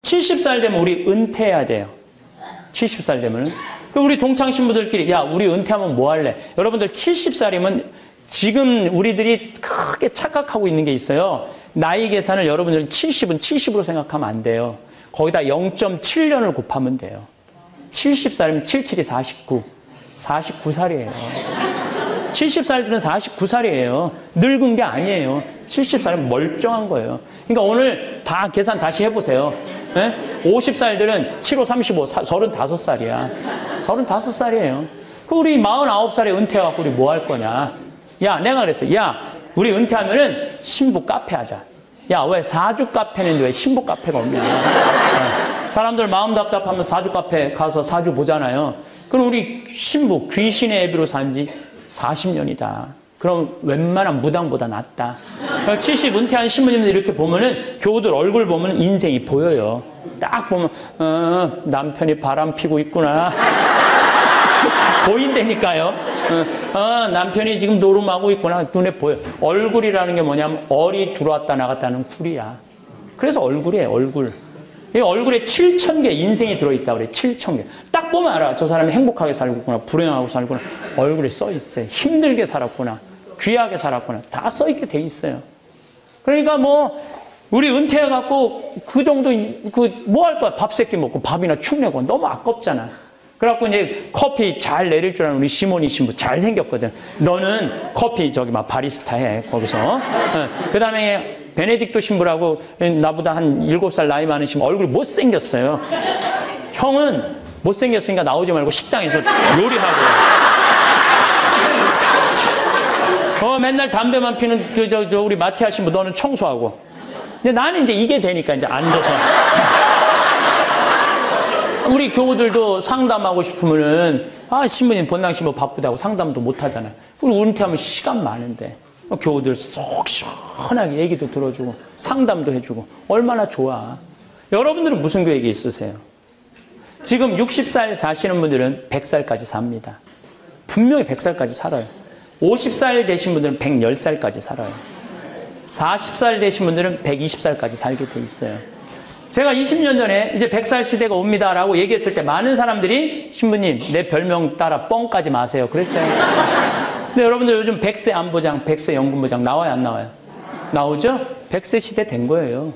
70살 되면 우리 은퇴해야 돼요. 70살 되면. 우리 동창 신부들끼리 야 우리 은퇴하면 뭐 할래? 여러분들 70살이면 지금 우리들이 크게 착각하고 있는 게 있어요. 나이 계산을 여러분들 70은 70으로 생각하면 안 돼요. 거기다 0.7년을 곱하면 돼요. 70살이면 77이 49. 49살이에요. 70살들은 49살이에요. 늙은 게 아니에요. 70살은 멀쩡한 거예요. 그러니까 오늘 다 계산 다시 해보세요. 네? 50살들은 7호 35, 35살이야. 35살이에요. 우리 49살에 은퇴해갖고 우리 뭐 할 거냐. 야, 내가 그랬어. 야, 우리 은퇴하면은 신부 카페 하자. 야, 왜 사주 카페는 왜 신부 카페가 없냐. 네. 사람들 마음 답답하면 사주 카페 가서 사주 보잖아요. 그럼 우리 신부 귀신의 애비로 산 지 40년이다. 그럼 웬만한 무당보다 낫다. 70 은퇴한 신부님들 이렇게 보면은 교우들 얼굴 보면 인생이 보여요. 딱 보면 남편이 바람 피고 있구나. 보인다니까요. 남편이 지금 노름하고 있구나. 눈에 보여. 얼굴이라는 게 뭐냐면 얼이 들어왔다 나갔다는 굴이야. 그래서 얼굴이에요. 얼굴. 이 얼굴에 7,000개 인생이 들어있다고 그래. 7,000개. 딱 보면 알아. 저 사람이 행복하게 살고있구나. 불행하고 살구나. 얼굴에 써있어요. 힘들게 살았구나. 귀하게 살았구나. 다 써있게 돼 있어요. 그러니까 뭐 우리 은퇴해갖고 그 정도 뭐 할 거야. 밥 세끼 먹고 밥이나 축 내고 너무 아깝잖아. 그래갖고 이제 커피 잘 내릴 줄 아는 우리 시모니 신부 잘생겼거든. 너는 커피 저기 막 바리스타 해. 거기서. 그 다음에 베네딕토 신부라고 나보다 한 7살 나이 많은 신부 얼굴이 못생겼어요. 형은 못생겼으니까 나오지 말고 식당에서 요리하고. 맨날 담배만 피는 우리 마티아 신부 너는 청소하고. 근데 나는 이제 이게 되니까 이제 앉아서. 우리 교우들도 상담하고 싶으면은 신부님 본당 신부 바쁘다고 상담도 못 하잖아요. 우리 은퇴하면 시간 많은데 교우들 속 시원하게 얘기도 들어주고 상담도 해주고 얼마나 좋아. 여러분들은 무슨 계획이 있으세요? 지금 60살 사시는 분들은 100살까지 삽니다. 분명히 100살까지 살아요. 50살 되신 분들은 110살까지 살아요. 40살 되신 분들은 120살까지 살게 돼 있어요. 제가 20년 전에 이제 100살 시대가 옵니다라고 얘기했을 때 많은 사람들이 신부님 내 별명 따라 뻥까지 마세요. 그랬어요. 근데 여러분들 요즘 100세 안보장, 100세 연금보장 나와요 안 나와요? 나오죠? 100세 시대 된 거예요.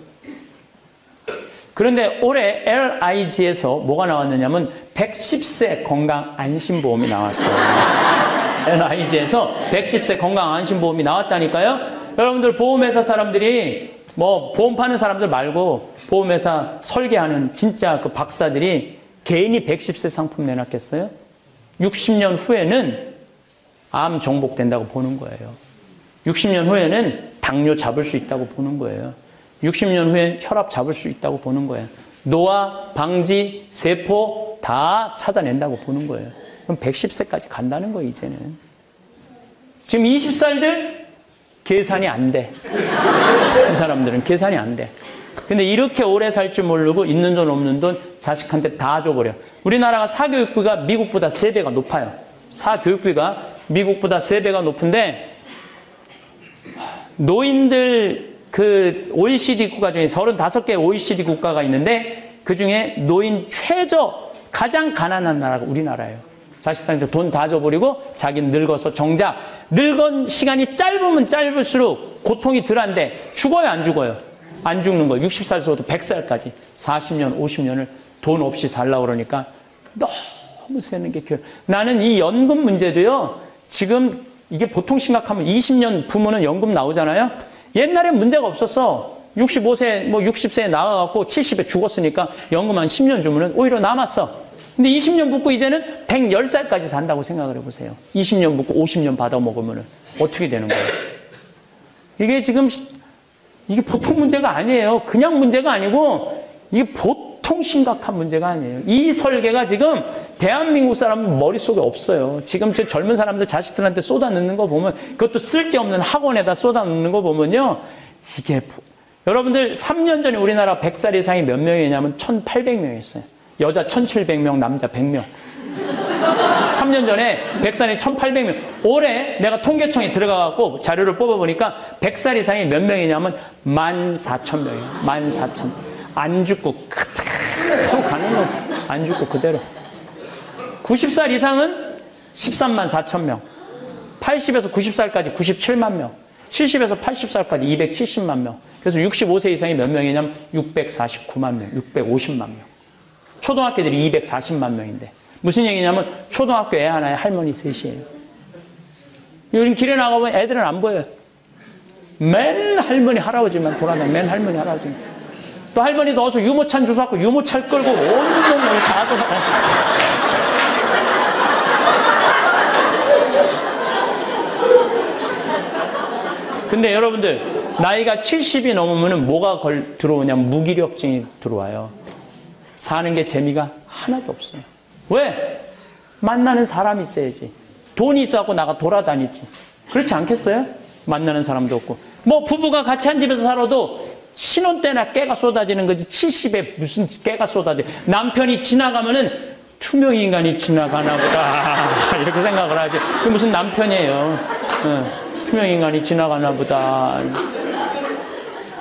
그런데 올해 LIG에서 뭐가 나왔느냐면 110세 건강 안심보험이 나왔어요. LIG에서 110세 건강 안심보험이 나왔다니까요. 여러분들 보험회사 사람들이 뭐 보험 파는 사람들 말고 보험회사 설계하는 진짜 그 박사들이 괜히 110세 상품 내놨겠어요? 60년 후에는 암 정복된다고 보는 거예요. 60년 후에는 당뇨 잡을 수 있다고 보는 거예요. 60년 후에 혈압 잡을 수 있다고 보는 거예요. 노화, 방지, 세포 다 찾아낸다고 보는 거예요. 그럼 110세까지 간다는 거예요, 이제는. 지금 20살들 계산이 안 돼. 이 사람들은 계산이 안 돼. 근데 이렇게 오래 살 줄 모르고 있는 돈 없는 돈 자식한테 다 줘버려. 우리나라가 사교육비가 미국보다 3배가 높아요. 사교육비가 미국보다 3배가 높은데 노인들 그 OECD 국가 중에 35개 OECD 국가가 있는데 그중에 노인 최저 가장 가난한 나라가 우리나라예요. 자식한테 돈 다 줘버리고 자기는 늙어서 정작 늙은 시간이 짧으면 짧을수록 고통이 덜한데 죽어요 안 죽어요? 안 죽는 거예요. 60살에서부터 100살까지 40년 50년을 돈 없이 살라고 그러니까 너무 세는 게 교육. 나는 이 연금 문제도요. 지금 이게 보통 심각하면 20년 부모는 연금 나오잖아요. 옛날엔 문제가 없었어. 65세 뭐 60세에 나가갖고 70에 죽었으니까 연금 한 10년 주면은 오히려 남았어. 근데 20년 붓고 이제는 110살까지 산다고 생각을 해보세요. 20년 붓고 50년 받아먹으면 어떻게 되는 거예요? 이게 지금 이게 보통 문제가 아니에요. 그냥 문제가 아니고 이게 보통 심각한 문제가 아니에요. 이 설계가 지금 대한민국 사람 머릿속에 없어요. 지금 저 젊은 사람들 자식들한테 쏟아넣는 거 보면 그것도 쓸데없는 학원에다 쏟아넣는 거 보면요. 이게 여러분들 3년 전에 우리나라 100살 이상이 몇 명이냐면 1,800명이었어요. 여자 1,700명, 남자 100명. 3년 전에 100살이 1,800명. 올해 내가 통계청에 들어가갖고 자료를 뽑아보니까 100살 이상이 몇 명이냐면 14,000명이에요. 14,000명. 안 죽고 쭉 가는 거. 안 죽고 그대로. 90살 이상은 13만 4천 명. 80에서 90살까지 97만 명. 70에서 80살까지 270만 명. 그래서 65세 이상이 몇 명이냐면 649만 명, 650만 명. 초등학교들이 240만 명인데. 무슨 얘기냐면 초등학교 애 하나에 할머니 셋이에요. 요즘 길에 나가보면 애들은 안 보여요. 맨 할머니 할아버지만 돌아다니고 맨 할머니 할아버지. 또 할머니 넣어서 유모찬 주워갖고 유모차를 끌고 온 놈을 다 돌아다니고. 근데 여러분들 나이가 70이 넘으면 뭐가 들어오냐면 무기력증이 들어와요. 사는 게 재미가 하나도 없어요. 왜? 만나는 사람이 있어야지. 돈이 있어갖고 나가 돌아다니지. 그렇지 않겠어요? 만나는 사람도 없고. 뭐 부부가 같이 한 집에서 살아도 신혼 때나 깨가 쏟아지는 거지. 70에 무슨 깨가 쏟아져. 남편이 지나가면은 투명 인간이 지나가나 보다 이렇게 생각을 하지. 그게 무슨 남편이에요. 투명 인간이 지나가나 보다.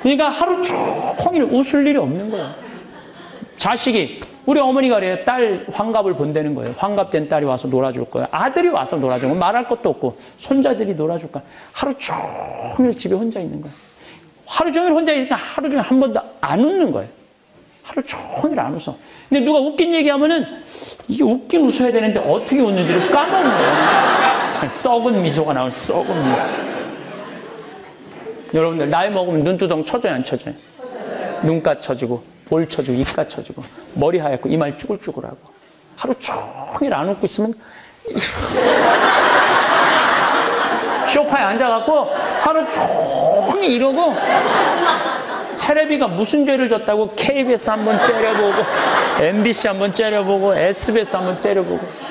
그러니까 하루 종일 웃을 일이 없는 거예요. 자식이, 우리 어머니가 그래요. 딸 환갑을 본다는 거예요. 환갑된 딸이 와서 놀아줄 거예요. 아들이 와서 놀아줄 거예요. 말할 것도 없고 손자들이 놀아줄 거예요. 하루 종일 집에 혼자 있는 거예요. 하루 종일 혼자 있으니까 하루 종일 한 번도 안 웃는 거예요. 하루 종일 안 웃어. 근데 누가 웃긴 얘기하면은 이게 웃긴 웃어야 되는데 어떻게 웃는지를 까먹는 거예요. 썩은 미소가 나오는 썩은 미소. 여러분들 나이 먹으면 눈두덩 쳐져요, 안 쳐져요? 눈가 쳐지고 볼 쳐지고 입가 쳐지고 머리 하얗고 이마에 쭈글쭈글하고 하루 종일 안 웃고 있으면 소파에 앉아갖고 하루 종일 이러고 텔레비가 무슨 죄를 졌다고 KBS 한번 째려보고 MBC 한번 째려보고 SBS 한번 째려보고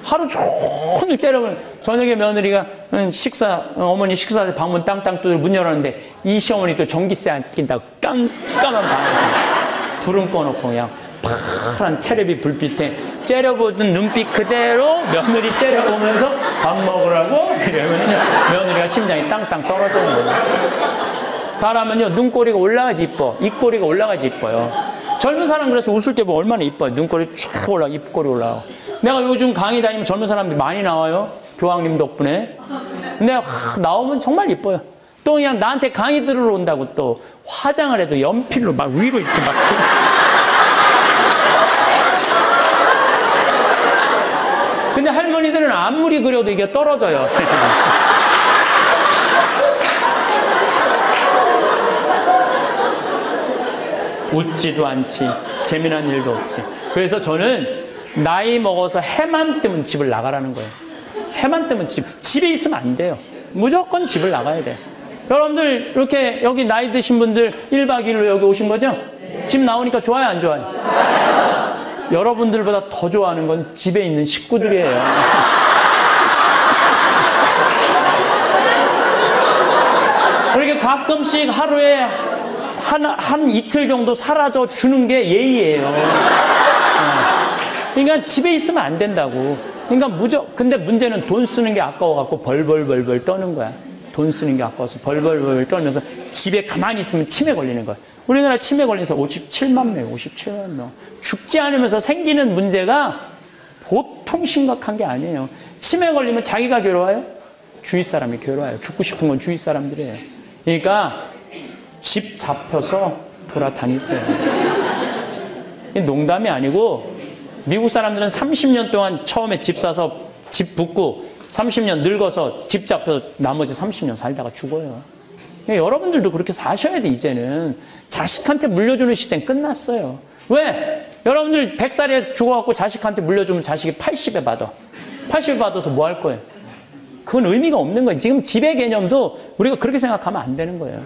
하루 종일 째려보고 저녁에 며느리가 어머니 식사 방문 땅땅 두드려 문 열었는데 이 시어머니 또 전기세 안 낀다고 깜깜한 방에서 불은 꺼놓고 그냥 파란 텔레비 불빛에 째려보던 눈빛 그대로 며느리 째려보면서 밥 먹으라고 이러면 며느리가 심장이 땅땅 떨어지는 거예요. 사람은요 눈꼬리가 올라가지 이뻐, 입꼬리가 올라가지 이뻐요. 젊은 사람 그래서 웃을 때 보면 얼마나 이뻐요. 눈꼬리 쫙 올라가, 입꼬리 올라가고. 내가 요즘 강의 다니면 젊은 사람들이 많이 나와요. 교황님 덕분에. 근데 나오면 정말 이뻐요. 또 그냥 나한테 강의 들으러 온다고 또 화장을 해도 연필로 막 위로 이렇게 막. 근데 할머니들은 아무리 그려도 이게 떨어져요. 웃지도 않지. 재미난 일도 없지. 그래서 저는 나이 먹어서 해만 뜨면 집을 나가라는 거예요. 해만 뜨면 집에 있으면 안 돼요. 무조건 집을 나가야 돼. 여러분들 이렇게 여기 나이 드신 분들 1박 2일로 여기 오신 거죠? 집 나오니까 좋아요, 안 좋아요? 여러분들보다 더 좋아하는 건 집에 있는 식구들이에요. 그렇게 가끔씩 하루에 한 이틀 정도 사라져 주는 게 예의예요. 그러니까 집에 있으면 안 된다고. 그러니까 근데 문제는 돈 쓰는 게 아까워갖고 벌벌벌벌 떠는 거야. 돈 쓰는 게 아까워서 벌벌벌 떨면서 집에 가만히 있으면 치매 걸리는 거야. 우리나라 치매 걸린 사람 57만 명, 57만 명. 죽지 않으면서 생기는 문제가 보통 심각한 게 아니에요. 치매 걸리면 자기가 괴로워요? 주위 사람이 괴로워요. 죽고 싶은 건 주위 사람들이에요. 그러니까 집 잡혀서 돌아다니세요. 농담이 아니고 미국 사람들은 30년 동안 처음에 집 사서 집 붙고 30년 늙어서 집 잡혀서 나머지 30년 살다가 죽어요. 여러분들도 그렇게 사셔야 돼. 이제는 자식한테 물려주는 시대는 끝났어요. 왜? 여러분들 100살에 죽어갖고 자식한테 물려주면 자식이 80에 받아. 80에 받아서 뭐 할 거예요? 그건 의미가 없는 거예요. 지금 집의 개념도 우리가 그렇게 생각하면 안 되는 거예요.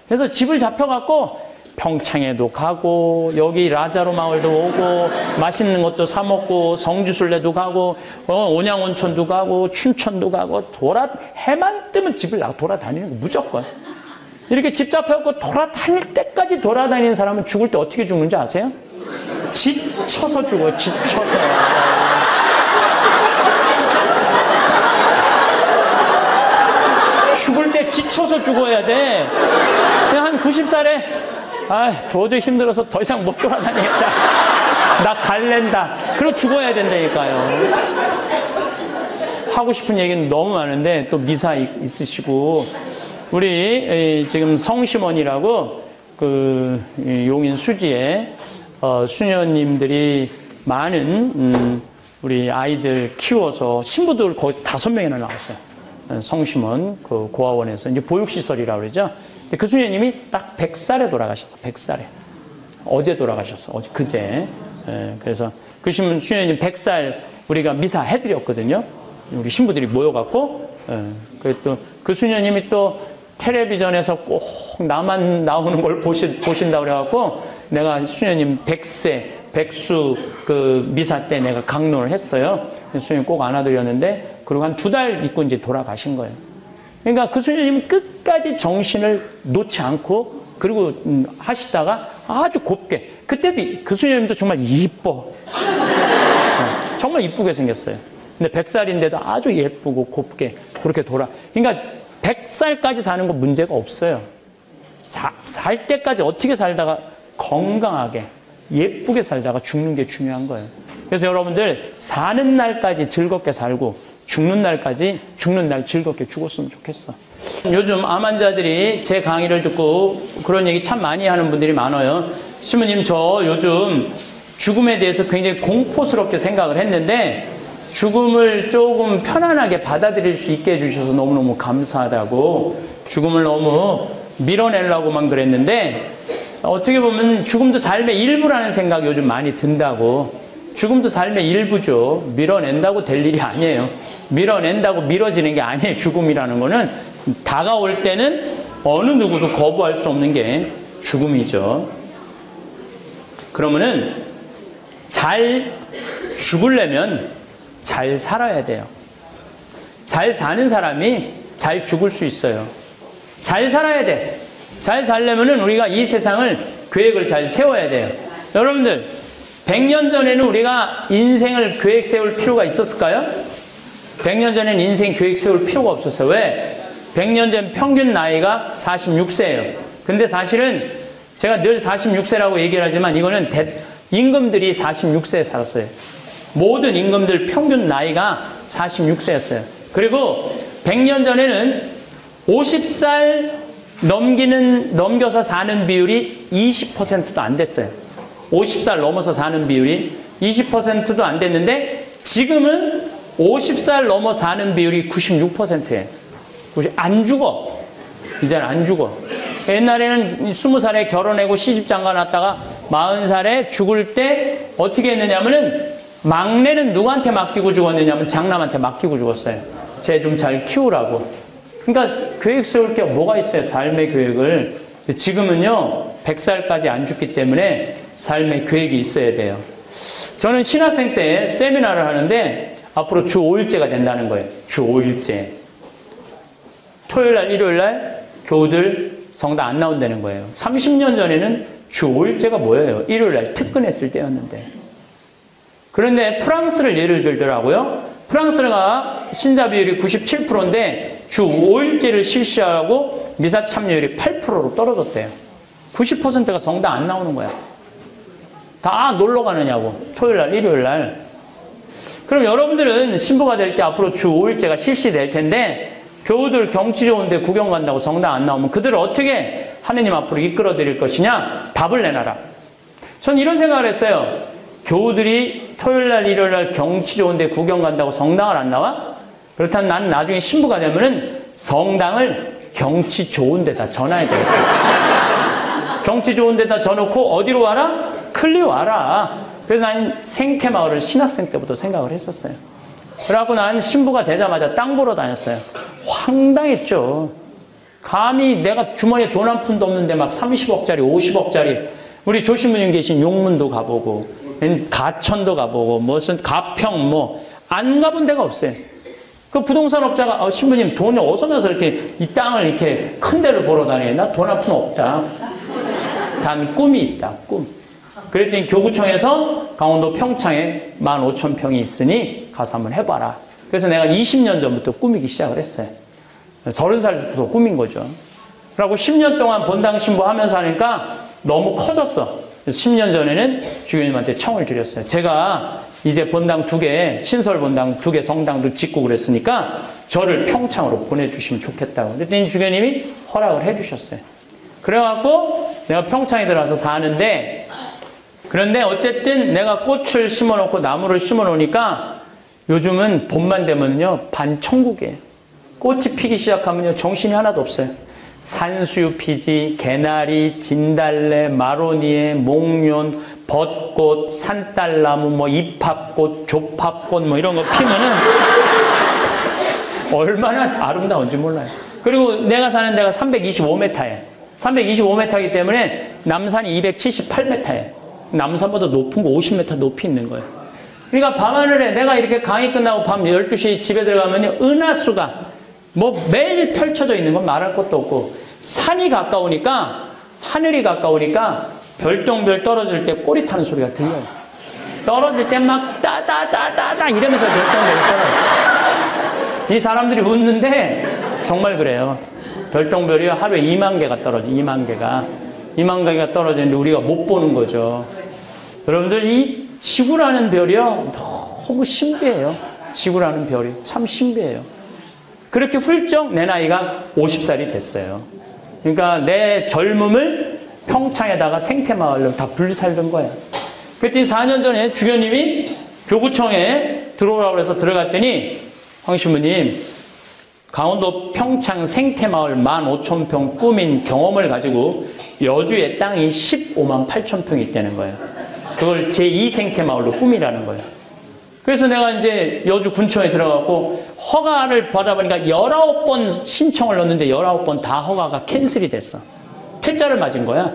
그래서 집을 잡혀갖고 평창에도 가고 여기 라자로 마을도 오고 맛있는 것도 사 먹고 성주순례도 가고 온양온천도 가고 춘천도 가고 해만 뜨면 집을 돌아다니는 거 무조건. 이렇게 집 잡혀갖고 돌아다닐 때까지 돌아다니는 사람은 죽을 때 어떻게 죽는지 아세요? 지쳐서 죽어요. 지쳐서. 죽을 때 지쳐서 죽어야 돼. 그냥 한 90살에 도저히 힘들어서 더 이상 못 돌아다니겠다. 나 갈랜다. 그리고 죽어야 된다니까요. 하고 싶은 얘기는 너무 많은데 또 미사 있으시고 우리 지금 성심원이라고 그 용인 수지에 수녀님들이 많은 우리 아이들 키워서 신부들 거의 5명이나 나왔어요. 성심원 그 고아원에서 이제 보육시설이라고 그러죠. 근데 그 수녀님이 딱 100살에 돌아가셨어. 100살에. 어제 돌아가셨어. 어제 그제. 그래서 그 수녀님 100살 우리가 미사 해드렸거든요. 우리 신부들이 모여갖고. 그리고 또 그 수녀님이 또 텔레비전에서 꼭 나만 나오는 걸 보신다고 그래갖고 내가 수녀님 100세 백수 그 미사 때 내가 강론을 했어요. 수녀님 꼭 안아드렸는데 그리고 한 2달 있고 이제 돌아가신 거예요. 그러니까 그 수녀님은 끝까지 정신을 놓지 않고 그리고 하시다가 아주 곱게 그때도 그 수녀님도 정말 이뻐. 정말 이쁘게 생겼어요. 근데 100살인데도 아주 예쁘고 곱게 그렇게 그러니까 100살까지 사는 건 문제가 없어요. 살 때까지 어떻게 살다가 건강하게 예쁘게 살다가 죽는 게 중요한 거예요. 그래서 여러분들 사는 날까지 즐겁게 살고 죽는 날 즐겁게 죽었으면 좋겠어. 요즘 암 환자들이 제 강의를 듣고 그런 얘기 참 많이 하는 분들이 많아요. 신부님 저 요즘 죽음에 대해서 굉장히 공포스럽게 생각을 했는데 죽음을 조금 편안하게 받아들일 수 있게 해주셔서 너무너무 감사하다고 죽음을 너무 밀어내려고만 그랬는데 어떻게 보면 죽음도 삶의 일부라는 생각 요즘 많이 든다고. 죽음도 삶의 일부죠. 밀어낸다고 될 일이 아니에요. 밀어낸다고 미뤄지는 게 아니에요. 죽음이라는 거는 다가올 때는 어느 누구도 거부할 수 없는 게 죽음이죠. 그러면은 잘 죽으려면 잘 살아야 돼요. 잘 사는 사람이 잘 죽을 수 있어요. 잘 살아야 돼. 잘 살려면은 우리가 이 세상을 계획을 잘 세워야 돼요. 여러분들 100년 전에는 우리가 인생을 계획 세울 필요가 있었을까요? 100년 전에는 인생 계획 세울 필요가 없었어요. 왜? 100년 전 평균 나이가 46세예요. 근데 사실은 제가 늘 46세라고 얘기를 하지만 이거는 임금들이 46세에 살았어요. 모든 임금들 평균 나이가 46세였어요. 그리고 100년 전에는 50살 넘겨서 사는 비율이 20%도 안 됐어요. 50살 넘어서 사는 비율이 20%도 안 됐는데 지금은 50살 넘어 사는 비율이 96%예요. 안 죽어. 이제는 안 죽어. 옛날에는 20살에 결혼하고 시집장가 났다가 40살에 죽을 때 어떻게 했느냐면은 막내는 누구한테 맡기고 죽었느냐면 장남한테 맡기고 죽었어요. 쟤 좀 잘 키우라고. 그러니까 계획 세울 게 뭐가 있어요. 삶의 계획을. 지금은요 100살까지 안 죽기 때문에 삶의 계획이 있어야 돼요. 저는 신학생 때 세미나를 하는데 앞으로 주 5일제가 된다는 거예요. 주 5일제. 토요일날 일요일날 교우들 성당 안 나온다는 거예요. 30년 전에는 주 5일제가 뭐예요? 일요일날 특근했을 때였는데. 그런데 프랑스를 예를 들더라고요. 프랑스가 신자 비율이 97%인데 주 5일제를 실시하고 미사 참여율이 8%로 떨어졌대요. 90%가 성당 안 나오는 거야. 다 놀러 가느냐고. 토요일날, 일요일날. 그럼 여러분들은 신부가 될 때 앞으로 주 5일제가 실시될 텐데 교우들 경치 좋은데 구경 간다고 성당 안 나오면 그들을 어떻게 하느님 앞으로 이끌어 드릴 것이냐? 답을 내놔라. 전 이런 생각을 했어요. 교우들이 토요일날, 일요일날 경치 좋은데 구경 간다고 성당을 안 나와? 그렇다면 나는 나중에 신부가 되면은 성당을 경치 좋은 데다 전화해야 되겠다. 경치 좋은 데다 전놓고 어디로 와라? 클리 와라. 그래서 나는 생태마을을 신학생 때부터 생각을 했었어요. 그래갖고 난 신부가 되자마자 땅 보러 다녔어요. 황당했죠. 감히 내가 주머니에 돈 한 푼도 없는데 막 30억짜리, 50억짜리 우리 조신부님 계신 용문도 가보고 가천도 가보고 무슨 가평 뭐 안 가본 데가 없어요. 그 부동산 업자가 신부님 돈이 어디서 나서 이렇게 이 땅을 이렇게 큰 데를 보러 다녀. 나 돈 한 푼 없다. 단 꿈이 있다. 꿈. 그랬더니 교구청에서 강원도 평창에 15,000평이 있으니 가서 한번 해봐라. 그래서 내가 20년 전부터 꾸미기 시작을 했어요. 30살부터 꾸민 거죠. 그리고 10년 동안 본당 신부 하면서 하니까 너무 커졌어. 10년 전에는 주교님한테 청을 드렸어요. 제가 이제 본당 2개, 신설 본당 2개 성당도 짓고 그랬으니까 저를 평창으로 보내주시면 좋겠다고. 그랬더니 주교님이 허락을 해주셨어요. 그래갖고 내가 평창에 들어와서 사는데, 그런데 어쨌든 내가 꽃을 심어놓고 나무를 심어놓으니까 요즘은 봄만 되면요 반천국이에요. 꽃이 피기 시작하면요 정신이 하나도 없어요. 산수유 피지, 개나리, 진달래, 마로니에, 목련, 벚꽃, 산딸나무, 뭐 이팝꽃, 조팝꽃 뭐 이런 거 피면은 얼마나 아름다운지 몰라요. 그리고 내가 사는 데가 325m예요. 325m이기 때문에 남산이 278m예요. 남산보다 높은 거 50m 높이 있는 거예요. 그러니까 밤하늘에 내가 이렇게 강의 끝나고 밤 12시 집에 들어가면요 은하수가 뭐 매일 펼쳐져 있는 건 말할 것도 없고, 산이 가까우니까, 하늘이 가까우니까 별똥별 떨어질 때 꼬리 타는 소리가 들려요. 떨어질 때 막 따다다다다 이러면서 별똥별이 떨어져요. 이 사람들이 웃는데 정말 그래요. 별똥별이 하루에 2만 개가 떨어져. 2만 개가 떨어지는데 우리가 못 보는 거죠. 여러분들 이 지구라는 별이요 너무 신비해요. 지구라는 별이 참 신비해요. 그렇게 훌쩍 내 나이가 50살이 됐어요. 그러니까 내 젊음을 평창에다가 생태마을로 다 불살던 거예요. 그랬더니 4년 전에 주교님이 교구청에 들어오라고 해서 들어갔더니, 황 신부님, 강원도 평창 생태마을 15,000평 꾸민 경험을 가지고 여주의 땅이 15만 8천 평이 있다는 거예요. 그걸 제2 생태마을로 꾸미라는 거예요. 그래서 내가 이제 여주 군청에 들어가고 허가를 받아보니까 19번 신청을 넣었는데 19번 다 허가가 캔슬이 됐어. 퇴짜를 맞은 거야.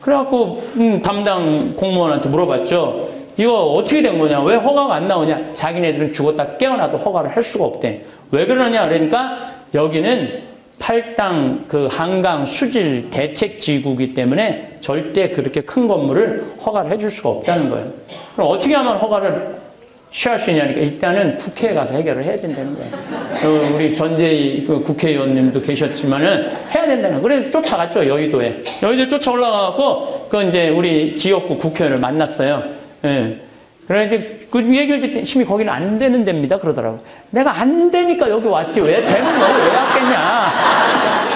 그래갖고 담당 공무원한테 물어봤죠. 이거 어떻게 된 거냐? 왜 허가가 안 나오냐? 자기네들은 죽었다 깨어나도 허가를 할 수가 없대. 왜 그러냐? 그러니까 여기는 팔당 그 한강 수질 대책 지구이기 때문에 절대 그렇게 큰 건물을 허가를 해줄 수가 없다는 거예요. 그럼 어떻게 하면 허가를 취할 수 있냐니까 일단은 국회에 가서 해결을 해야 된다는 거예요. 우리 전재희 그 국회의원님도 계셨지만은 해야 된다는 거예요. 그래서 쫓아갔죠, 여의도에. 여의도에 쫓아 올라가갖고 그 이제 우리 지역구 국회의원을 만났어요. 예. 그래서 그 얘기를 듣더니 심히 거기는 안 되는 데입니다. 그러더라고. 내가 안 되니까 여기 왔지. 왜 되는 거 왜 왔겠냐.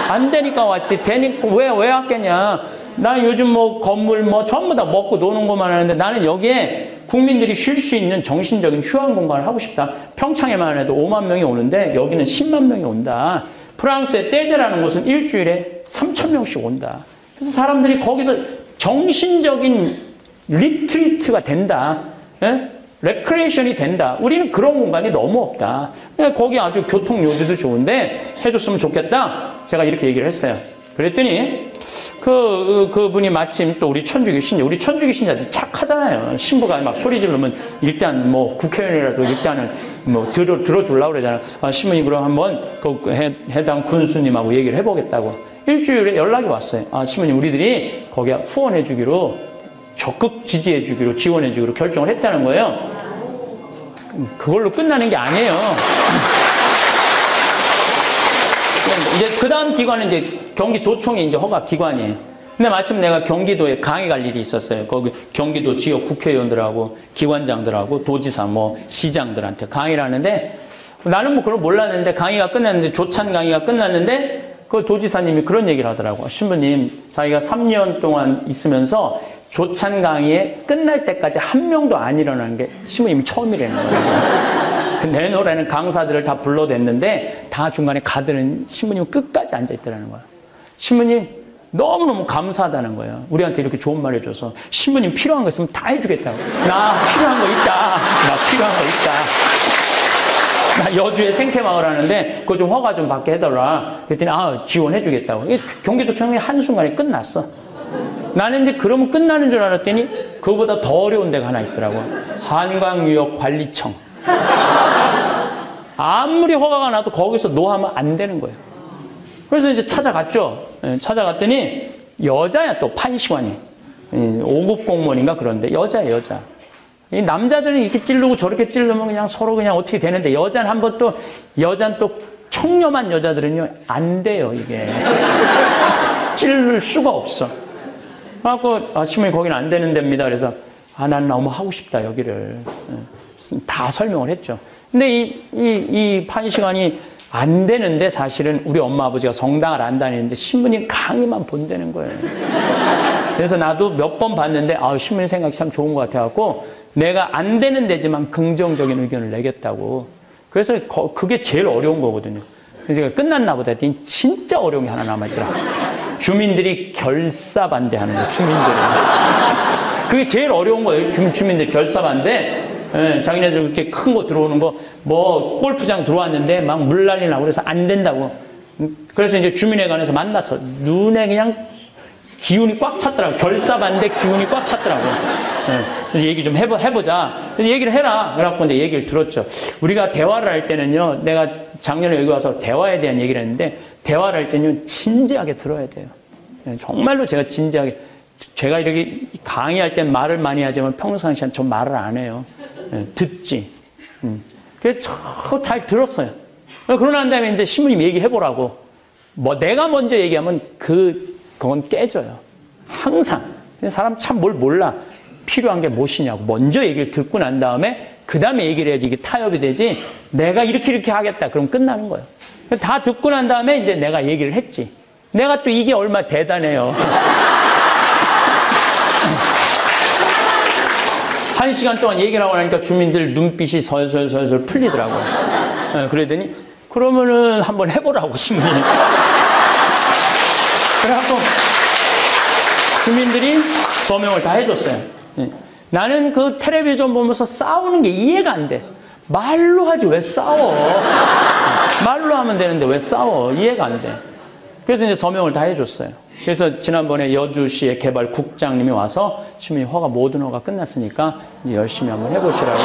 안 되니까 왔지. 되니까 왜 왔겠냐. 나 요즘 뭐 건물 뭐 전부 다 먹고 노는 것만 하는데 나는 여기에 국민들이 쉴 수 있는 정신적인 휴양 공간을 하고 싶다. 평창에만 해도 5만 명이 오는데 여기는 10만 명이 온다. 프랑스의 떼제라는 곳은 일주일에 3,000명씩 온다. 그래서 사람들이 거기서 정신적인 리트리트가 된다. 예? 레크레이션이 된다. 우리는 그런 공간이 너무 없다. 거기 아주 교통 요지도 좋은데 해줬으면 좋겠다. 제가 이렇게 얘기를 했어요. 그랬더니 그분이 마침 또 우리 천주교 신자, 우리 천주교 신자들 착하잖아요. 신부가 막 소리 지르면 일단 뭐 국회의원이라도 일단은 뭐 들어주려고 그러잖아요. 아, 신부님 그럼 한번 그 해당 군수님하고 얘기를 해보겠다고. 일주일에 연락이 왔어요. 아, 신부님 우리들이 거기에 후원해주기로 적극 지지해주기로 지원해주기로 결정을 했다는 거예요. 그걸로 끝나는 게 아니에요. 이제 그 다음 기관은 이제 경기도청이 이제 허가 기관이에요. 근데 마침 내가 경기도에 강의 갈 일이 있었어요. 거기 경기도 지역 국회의원들하고 기관장들하고 도지사 뭐 시장들한테 강의를 하는데 나는 뭐 그걸 몰랐는데 강의가 끝났는데 조찬 강의가 끝났는데 그 도지사님이 그런 얘기를 하더라고. 신부님 자기가 3년 동안 있으면서 조찬 강의에 끝날 때까지 한 명도 안 일어나는 게 신부님이 처음이라는 거예요. 내 노래는 강사들을 다 불러댔는데 다 중간에 가드는 신부님 끝까지 앉아있더라는 거야. 신부님 너무너무 감사하다는 거예요. 우리한테 이렇게 좋은 말 해줘서. 신부님 필요한 거 있으면 다 해주겠다고. 나 필요한 거 있다. 나 여주에 생태마을 하는데 그거 좀 허가 좀 받게 해달라. 그랬더니 아 지원해주겠다고. 경기도청이 한순간에 끝났어. 나는 이제 그러면 끝나는 줄 알았더니 그거보다 더 어려운 데가 하나 있더라고. 한강유역관리청. 아무리 허가가 나도 거기서 노하면 안 되는 거예요. 그래서 이제 찾아갔죠. 찾아갔더니 여자야 또 판시관이. 5급 공무원인가 그런데 여자야 여자. 이 남자들은 이렇게 찌르고 저렇게 찌르면 그냥 서로 그냥 어떻게 되는데 여자는 한번 또 여자는 또 청렴한 여자들은요 안 돼요 이게. 찌를 수가 없어. 그래갖고 시부모님 거기는 안 되는 데입니다. 그래서 난 너무 하고 싶다 여기를. 다 설명을 했죠. 근데 이 판시간이 안 되는데 사실은 우리 엄마 아버지가 성당을 안 다니는데 신부님 강의만 본다는 거예요. 그래서 나도 몇 번 봤는데 신부님 생각이 참 좋은 것 같아갖고 내가 안 되는 데지만 긍정적인 의견을 내겠다고. 그래서 그게 제일 어려운 거거든요. 그래서 끝났나 보다 했더니 진짜 어려운 게 하나 남아있더라. 주민들이 결사 반대하는 거예요. 주민들이. 그게 제일 어려운 거예요. 주민들이 결사 반대. 자기네들 그렇게 큰 거 들어오는 거, 뭐, 골프장 들어왔는데 막 물 난리 나고 그래서 안 된다고. 그래서 이제 주민회관에서 만났어. 눈에 그냥 기운이 꽉 찼더라고. 결사 반대 기운이 꽉 찼더라고. 그래서 얘기 좀 해보자. 그래서 얘기를 해라. 그래갖고 이제 얘기를 들었죠. 우리가 대화를 할 때는요, 내가 작년에 여기 와서 대화에 대한 얘기를 했는데, 대화를 할 때는 진지하게 들어야 돼요. 정말로 제가 진지하게, 제가 이렇게 강의할 땐 말을 많이 하지만 평상시엔 전 말을 안 해요. 듣지. 그래서 잘 들었어요. 그러고 난 다음에 이제 신부님 얘기해보라고. 뭐 내가 먼저 얘기하면 그건 깨져요. 항상. 사람 참 뭘 몰라. 필요한 게 무엇이냐고. 먼저 얘기를 듣고 난 다음에 그 다음에 얘기를 해야지 이게 타협이 되지. 내가 이렇게 하겠다. 그럼 끝나는 거예요. 다 듣고 난 다음에 이제 내가 얘기를 했지. 내가 또 이게 얼마나 대단해요. 1시간 동안 얘기를 하고 나니까 주민들 눈빛이 설설설설 풀리더라고요. 그러더니 그러면은 한번 해보라고 신부님. 그래갖고 주민들이 서명을 다 해줬어요. 나는 그 텔레비전 보면서 싸우는 게 이해가 안 돼. 말로 하지 왜 싸워. 말로 하면 되는데 왜 싸워. 이해가 안 돼. 그래서 이제 서명을 다 해줬어요. 그래서 지난번에 여주시의 개발국장님이 와서 시민이 허가 모든 허가 끝났으니까 이제 열심히 한번 해보시라고.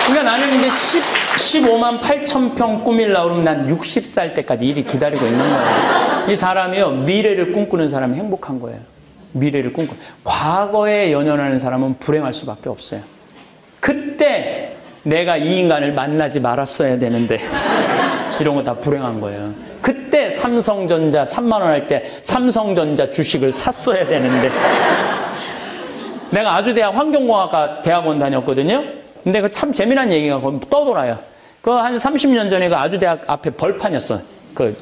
그러니까 나는 이제 15만 8천 평 꾸밀라고 그러면 난 60살 때까지 일이 기다리고 있는 거예요. 이 사람이요, 미래를 꿈꾸는 사람이 행복한 거예요. 미래를 꿈꾸는. 과거에 연연하는 사람은 불행할 수밖에 없어요. 그때 내가 이 인간을 만나지 말았어야 되는데 이런 거 다 불행한 거예요. 그때 삼성전자 3만 원 할 때 삼성전자 주식을 샀어야 되는데 내가 아주대학 환경공학과 대학원 다녔거든요. 근데 그 참 재미난 얘기가 떠돌아요. 그 한 30년 전에 그 아주대학 앞에 벌판이었어. 그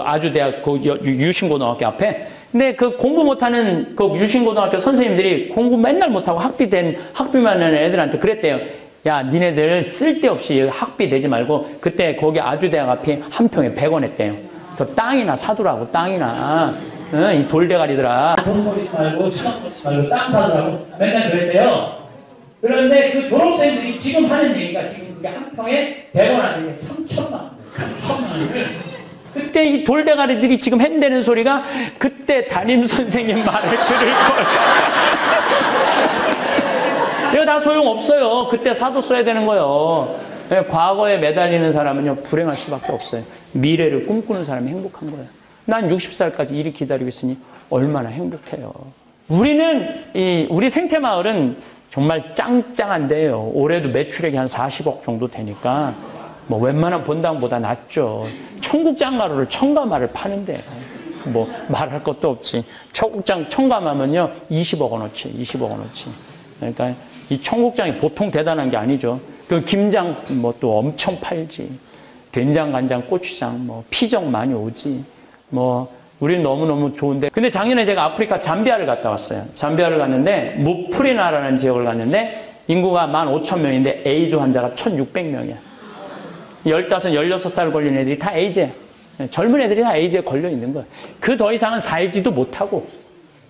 아주대학 그 유신고등학교 앞에. 근데 그 공부 못하는 그 유신고등학교 선생님들이 공부 맨날 못하고 학비만 하는 애들한테 그랬대요. 야, 니네들 쓸데없이 학비 내지 말고 그때 거기 아주대학 앞에 한 평에 100원 했대요. 저 땅이나 사두라고, 땅이나. 이 돌대가리들아. 돈 버리지 말고 시간 버리지 말고 땅 사두라고 맨날 그랬대요. 그런데 그 졸업생들이 지금 하는 얘기가 지금 그게 한 평에 100원 아니면 3천만 원. 3천만 원을. 그때 이 돌대가리들이 지금 한다는 소리가 그때 담임 선생님 말을 들을 걸. 이거 다 소용없어요. 그때 사도 써야 되는 거예요. 과거에 매달리는 사람은요, 불행할 수밖에 없어요. 미래를 꿈꾸는 사람이 행복한 거예요. 난 60살까지 일이 기다리고 있으니 얼마나 행복해요. 우리 생태마을은 정말 짱짱한데요. 올해도 매출액이 한 40억 정도 되니까 뭐 웬만한 본당보다 낫죠. 청국장가루를 청가마를 파는데 뭐 말할 것도 없지. 청국장 청가마면요 20억 원어치, 20억 원어치. 그러니까 이 청국장이 보통 대단한 게 아니죠. 그 김장 뭐 또 엄청 팔지. 된장, 간장, 고추장, 뭐 피정 많이 오지. 뭐 우리는 너무너무 좋은데. 근데 작년에 제가 아프리카 잠비아를 갔다 왔어요. 잠비아를 갔는데 무프리나라는 지역을 갔는데 인구가 15,000명인데 에이즈 환자가 1,600명이야. 15, 16살 걸린 애들이 다 에이즈야. 젊은 애들이 다 에이즈에 걸려 있는 거야. 그 더 이상은 살지도 못하고.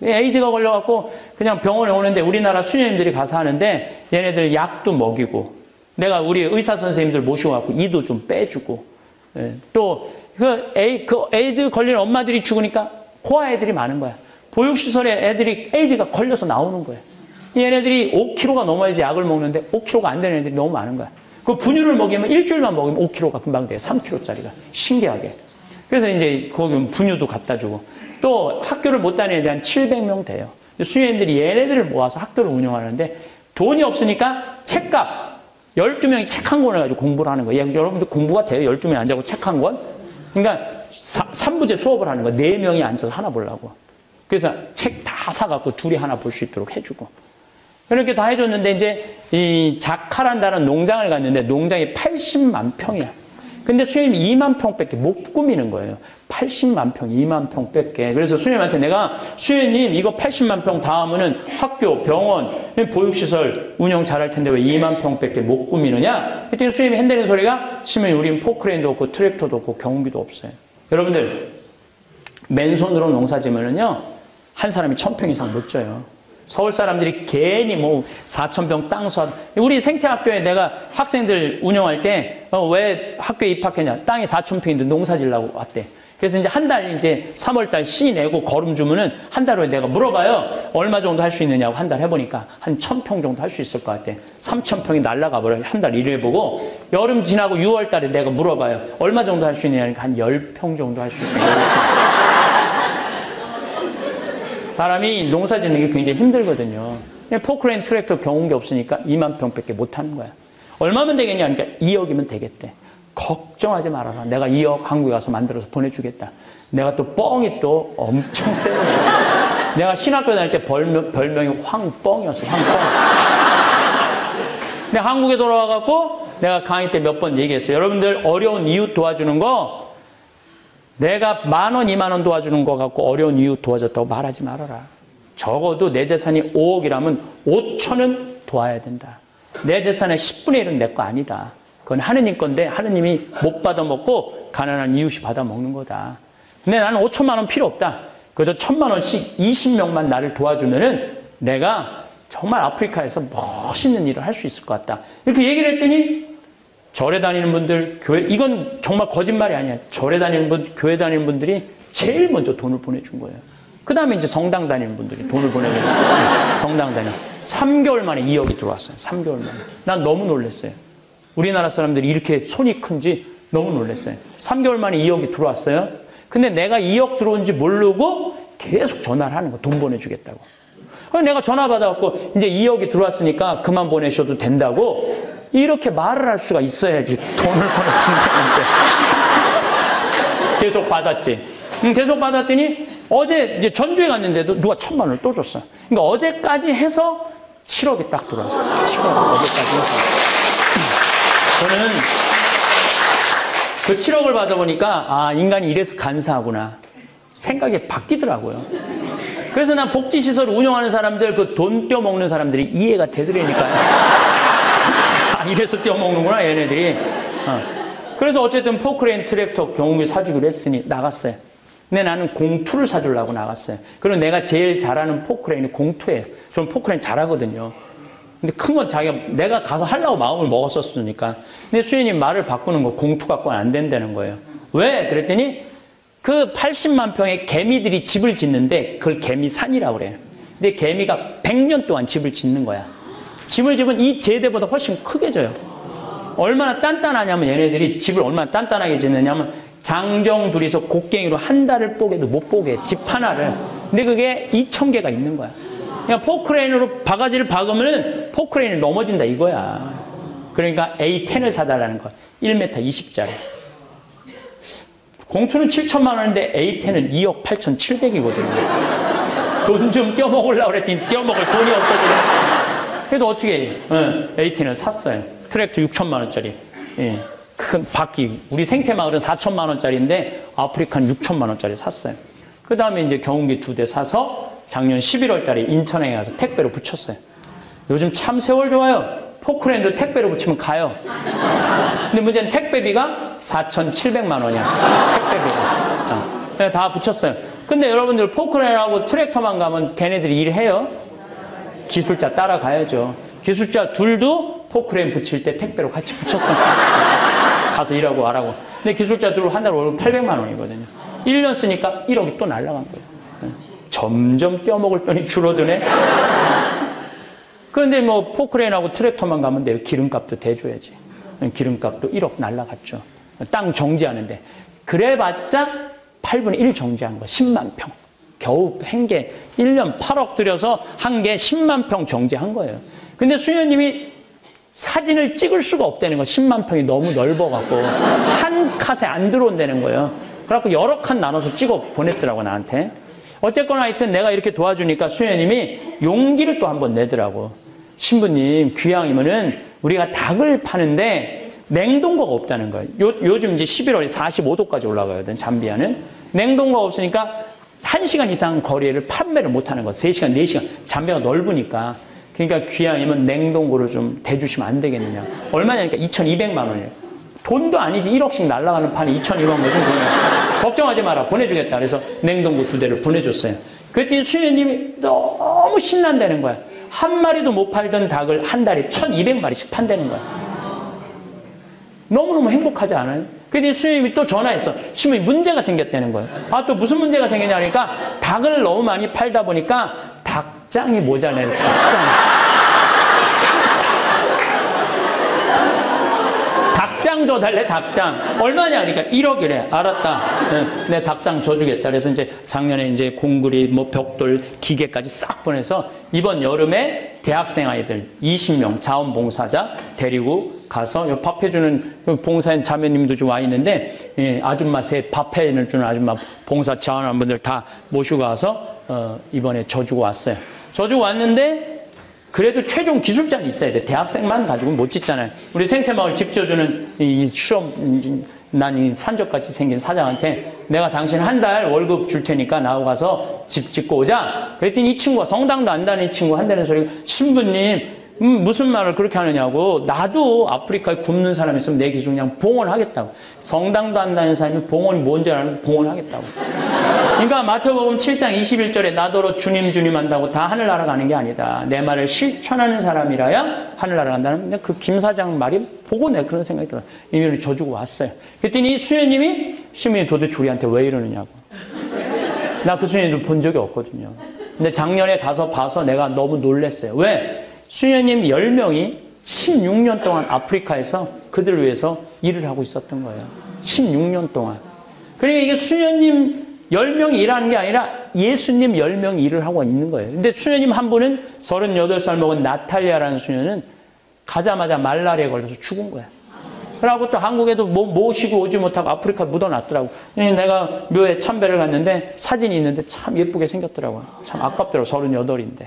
에이즈가 걸려갖고 그냥 병원에 오는데 우리나라 수녀님들이 가서 하는데 얘네들 약도 먹이고 내가 우리 의사 선생님들 모시고 갖고 이도 좀 빼주고 또 그 에이즈 걸린 엄마들이 죽으니까 고아 애들이 많은 거야. 보육시설에 애들이 에이즈가 걸려서 나오는 거야. 얘네들이 5kg가 넘어야지 약을 먹는데 5kg가 안 되는 애들이 너무 많은 거야. 그 분유를 먹이면 일주일만 먹이면 5kg가 금방 돼요. 3kg짜리가. 신기하게. 그래서 이제 거기 분유도 갖다 주고 또 학교를 못 다니는 애들 한 700명 돼요. 수녀님들이 얘네들을 모아서 학교를 운영하는데 돈이 없으니까 책값 12명이 책 한 권을 가지고 공부를 하는 거예요. 여러분들 공부가 돼요? 12명이 앉아고 책 한 권? 그러니까 3부제 수업을 하는 거야. 4명이 앉아서 하나 보려고. 그래서 책 다 사갖고 둘이 하나 볼 수 있도록 해주고. 이렇게 다 해줬는데 이제 이 자카란다는 농장을 갔는데 농장이 80만 평이야. 근데 수녀님이 2만 평밖에 못 꾸미는 거예요. 80만 평, 2만 평밖에. 그래서 수녀님한테 내가 수녀님 이거 80만 평 다 하면은 학교, 병원, 보육시설 운영 잘할 텐데 왜 2만 평밖에 못 꾸미느냐? 그랬더니 수녀님이 핸드는 소리가 시면 우린 포크레인도 없고 트랙터도 없고 경운기도 없어요. 여러분들 맨손으로 농사 지면은요 한 사람이 1000평 이상 못 져요. 서울 사람들이 괜히 뭐 4,000평 땅 사. 우리 생태학교에 내가 학생들 운영할 때 왜 학교에 입학했냐? 땅이 4,000평인데 농사 지려고 왔대. 그래서 이제 한 달 이제 3월달 씨 내고 거름 주면은 한 달 후에 내가 물어봐요. 얼마 정도 할 수 있느냐고 한 달 해보니까 한 1,000평 정도 할 수 있을 것 같아. 3,000평이 날라가 버려. 한 달 일을 해보고 여름 지나고 6월달에 내가 물어봐요. 얼마 정도 할 수 있느냐니까 한 10평 정도 할 수 있다. 사람이 농사 짓는 게 굉장히 힘들거든요. 포크레인 트랙터 경운기 없으니까 2만 평밖에 못 하는 거야. 얼마면 되겠냐? 그러니까 2억이면 되겠대. 걱정하지 말아라. 내가 2억 한국에 가서 만들어서 보내주겠다. 내가 또 뻥이 또 엄청 세거든. 내가 신학교 다닐 때 별명이 황뻥이었어. 황뻥. 근데 한국에 돌아와갖고 내가 강의 때 몇 번 얘기했어요. 여러분들 어려운 이웃 도와주는 거 내가 10,000원, 20,000원 도와주는 거 갖고 어려운 이웃 도와줬다고 말하지 말아라. 적어도 내 재산이 5억이라면 5천은 도와야 된다. 내 재산의 10분의 1은 내 거 아니다. 그건 하느님 건데 하느님이 못 받아먹고 가난한 이웃이 받아먹는 거다. 근데 나는 5천만 원 필요 없다. 그저 1,000만 원씩 20명만 나를 도와주면은 내가 정말 아프리카에서 멋있는 일을 할 수 있을 것 같다. 이렇게 얘기를 했더니 절에 다니는 분들, 교회, 이건 정말 거짓말이 아니야. 절에 다니는 분, 교회 다니는 분들이 제일 먼저 돈을 보내준 거예요. 그 다음에 이제 성당 다니는 분들이 돈을 보내는 거예요. 성당 다니는. 3개월 만에 2억이 들어왔어요. 3개월 만에. 난 너무 놀랐어요. 우리나라 사람들이 이렇게 손이 큰지 너무 놀랐어요. 3개월 만에 2억이 들어왔어요. 근데 내가 2억 들어온지 모르고 계속 전화를 하는 거. 돈 보내주겠다고. 그래서 내가 전화 받아갖고 이제 2억이 들어왔으니까 그만 보내셔도 된다고 이렇게 말을 할 수가 있어야지 돈을 보내준다는데. 계속 받았지. 계속 받았더니 어제 이제 전주에 갔는데도 누가 1,000만 원을 또 줬어. 그러니까 어제까지 해서 7억이 딱 들어왔어. 7억 어제까지 해서. 저는 그 7억을 받아보니까 아 인간이 이래서 간사하구나. 생각이 바뀌더라고요. 그래서 난 복지시설을 운영하는 사람들 그 돈 떼어먹는 사람들이 이해가 되더라니까요. 아, 이래서 떼어먹는구나 얘네들이. 그래서 어쨌든 포크레인 트랙터 경운기 사주기로 했으니 나갔어요. 근데 나는 공투를 사주려고 나갔어요. 그리고 내가 제일 잘하는 포크레인이 공투예요. 저는 포크레인 잘하거든요. 근데 큰 건 자기가 내가 가서 하려고 마음을 먹었었으니까. 근데 수현님 말을 바꾸는 거 공투 갖고는 안 된다는 거예요. 왜? 그랬더니 그 80만 평의 개미들이 집을 짓는데 그걸 개미산이라고 그래요. 근데 개미가 100년 동안 집을 짓는 거야. 집을 지으면 이 제대보다 훨씬 크게 져요. 얼마나 단단하냐면 얘네들이 집을 얼마나 단단하게 짓느냐면 장정 둘이서 곡괭이로 한 달을 뽀개도 못 뽀개. 집 하나를. 근데 그게 2,000개가 있는 거야. 그냥 포크레인으로 바가지를 박으면 포크레인이 넘어진다 이거야. 그러니까 A10을 사달라는 거야. 1m 20짜리. 공투는 7,000만 원인데 A10은 2억 8,700이거든요. 돈 좀 떼어먹으려고 그랬더니 떼어먹을 돈이 없어지네. 그래도 어떻게 해? A10을 샀어요. 트랙터 6,000만 원짜리. 예. 큰 바퀴. 우리 생태마을은 4,000만 원짜리인데 아프리카는 6,000만 원짜리 샀어요. 그 다음에 이제 경운기 2대 사서 작년 11월 달에 인천에 가서 택배로 붙였어요. 요즘 참 세월 좋아요. 포크레인도 택배로 붙이면 가요. 근데 문제는 택배비가 4,700만 원이야. 택배비가. 다 붙였어요. 근데 여러분들 포크레인하고 트랙터만 가면 걔네들이 일해요. 기술자 따라가야죠. 기술자 둘도 포크레인 붙일 때 택배로 같이 붙였어. 가서 일하고 와라고. 근데 기술자 둘 한 달 월급 800만 원이거든요. 1년 쓰니까 1억이 또 날아간 거예요. 점점 떼어먹을 돈이 줄어드네. 그런데 뭐 포크레인하고 트랙터만 가면 돼요. 기름값도 대줘야지. 기름값도 1억 날라갔죠. 땅 정지하는데. 그래봤자 8분의 1 정지한 거 10만 평. 겨우 한 개 1년 8억 들여서 한 개 10만 평 정지한 거예요. 근데 수녀님이 사진을 찍을 수가 없다는 거. 10만 평이 너무 넓어갖고 한 컷에 안 들어온다는 거예요. 그래갖고 여러 칸 나눠서 찍어 보냈더라고, 나한테. 어쨌거나 하여튼 내가 이렇게 도와주니까 수녀님이 용기를 또 한번 내더라고. 신부님, 귀향이면은 우리가 닭을 파는데 냉동고가 없다는 거예요. 요즘 이제 11월에 45도까지 올라가거든, 잠비아는. 냉동고가 없으니까 1시간 이상 거리를 판매를 못 하는 거야. 3시간, 4시간. 잠비아가 넓으니까. 그러니까 귀향이면 냉동고를 좀 대주시면 안 되겠느냐. 얼마냐니까 2,200만 원이에요. 돈도 아니지 1억씩 날아가는 판에 2,200만 원 무슨 돈이야. 걱정하지 마라. 보내주겠다. 그래서 냉동고 2대를 보내줬어요. 그랬더니 수녀님이 너무 신난다는 거야. 한 마리도 못 팔던 닭을 한 달에 1,200마리씩 판다는 거야. 너무너무 행복하지 않아요? 그랬더니 수녀님이 또 전화했어. 신부님 문제가 생겼다는 거예요. 아, 또 무슨 문제가 생겼냐 하니까 닭을 너무 많이 팔다 보니까 닭장이 모자라요. 닭장. 닭장 줘달래, 닭장. 얼마냐? 그러니까 1억이래. 알았다. 내 닭장 줘주겠다. 그래서 이제 작년에 이제 공구리, 뭐 벽돌, 기계까지 싹 보내서 이번 여름에 대학생 아이들 20명 자원봉사자 데리고 가서 밥 해주는 봉사인 자매님도 좀 와 있는데, 예, 아줌마 셋 밥 해주는 아줌마 봉사 지원하는 분들 다 모시고 와서 이번에 져주고 왔어요. 져주고 왔는데 그래도 최종 기술자는 있어야 돼. 대학생만 가지고 못 짓잖아요. 우리 생태마을 집 져주는 이 실험, 난 이 산적같이 생긴 사장한테 내가 당신 한 달 월급 줄 테니까 나하고 가서 집 짓고 오자. 그랬더니 이 친구가 성당도 안 다니는 친구 한다는 소리가, 신부님 무슨 말을 그렇게 하느냐고. 나도 아프리카에 굶는 사람 있으면 내 기준 그냥 봉헌하겠다고. 성당도 안 다니는 사람이 봉헌이 뭔지 알면 봉헌하겠다고. 그러니까 마태복음 7장 21절에 나더러 주님 주님 한다고 다 하늘나라 가는 게 아니다. 내 말을 실천하는 사람이라야 하늘나라 간다는 그 김 사장 말이 보고 내가 그런 생각이 들어요. 이면을 져주고 왔어요. 그랬더니 수녀님이 신부님 도대체 우리한테 왜 이러느냐고. 나 그 수녀님도 본 적이 없거든요. 근데 작년에 가서 봐서 내가 너무 놀랐어요. 왜? 수녀님 10명이 16년 동안 아프리카에서 그들을 위해서 일을 하고 있었던 거예요. 16년 동안. 그러니까 이게 수녀님 10명이 일하는 게 아니라 예수님 10명이 일을 하고 있는 거예요. 근데 수녀님 한 분은 38살 먹은 나탈리아라는 수녀는 가자마자 말라리아에 걸려서 죽은 거야. 그러고 또 한국에도 모시고 오지 못하고 아프리카 묻어놨더라고. 내가 묘에 참배를 갔는데 사진이 있는데 참 예쁘게 생겼더라고요. 참 아깝더라고. 38인데.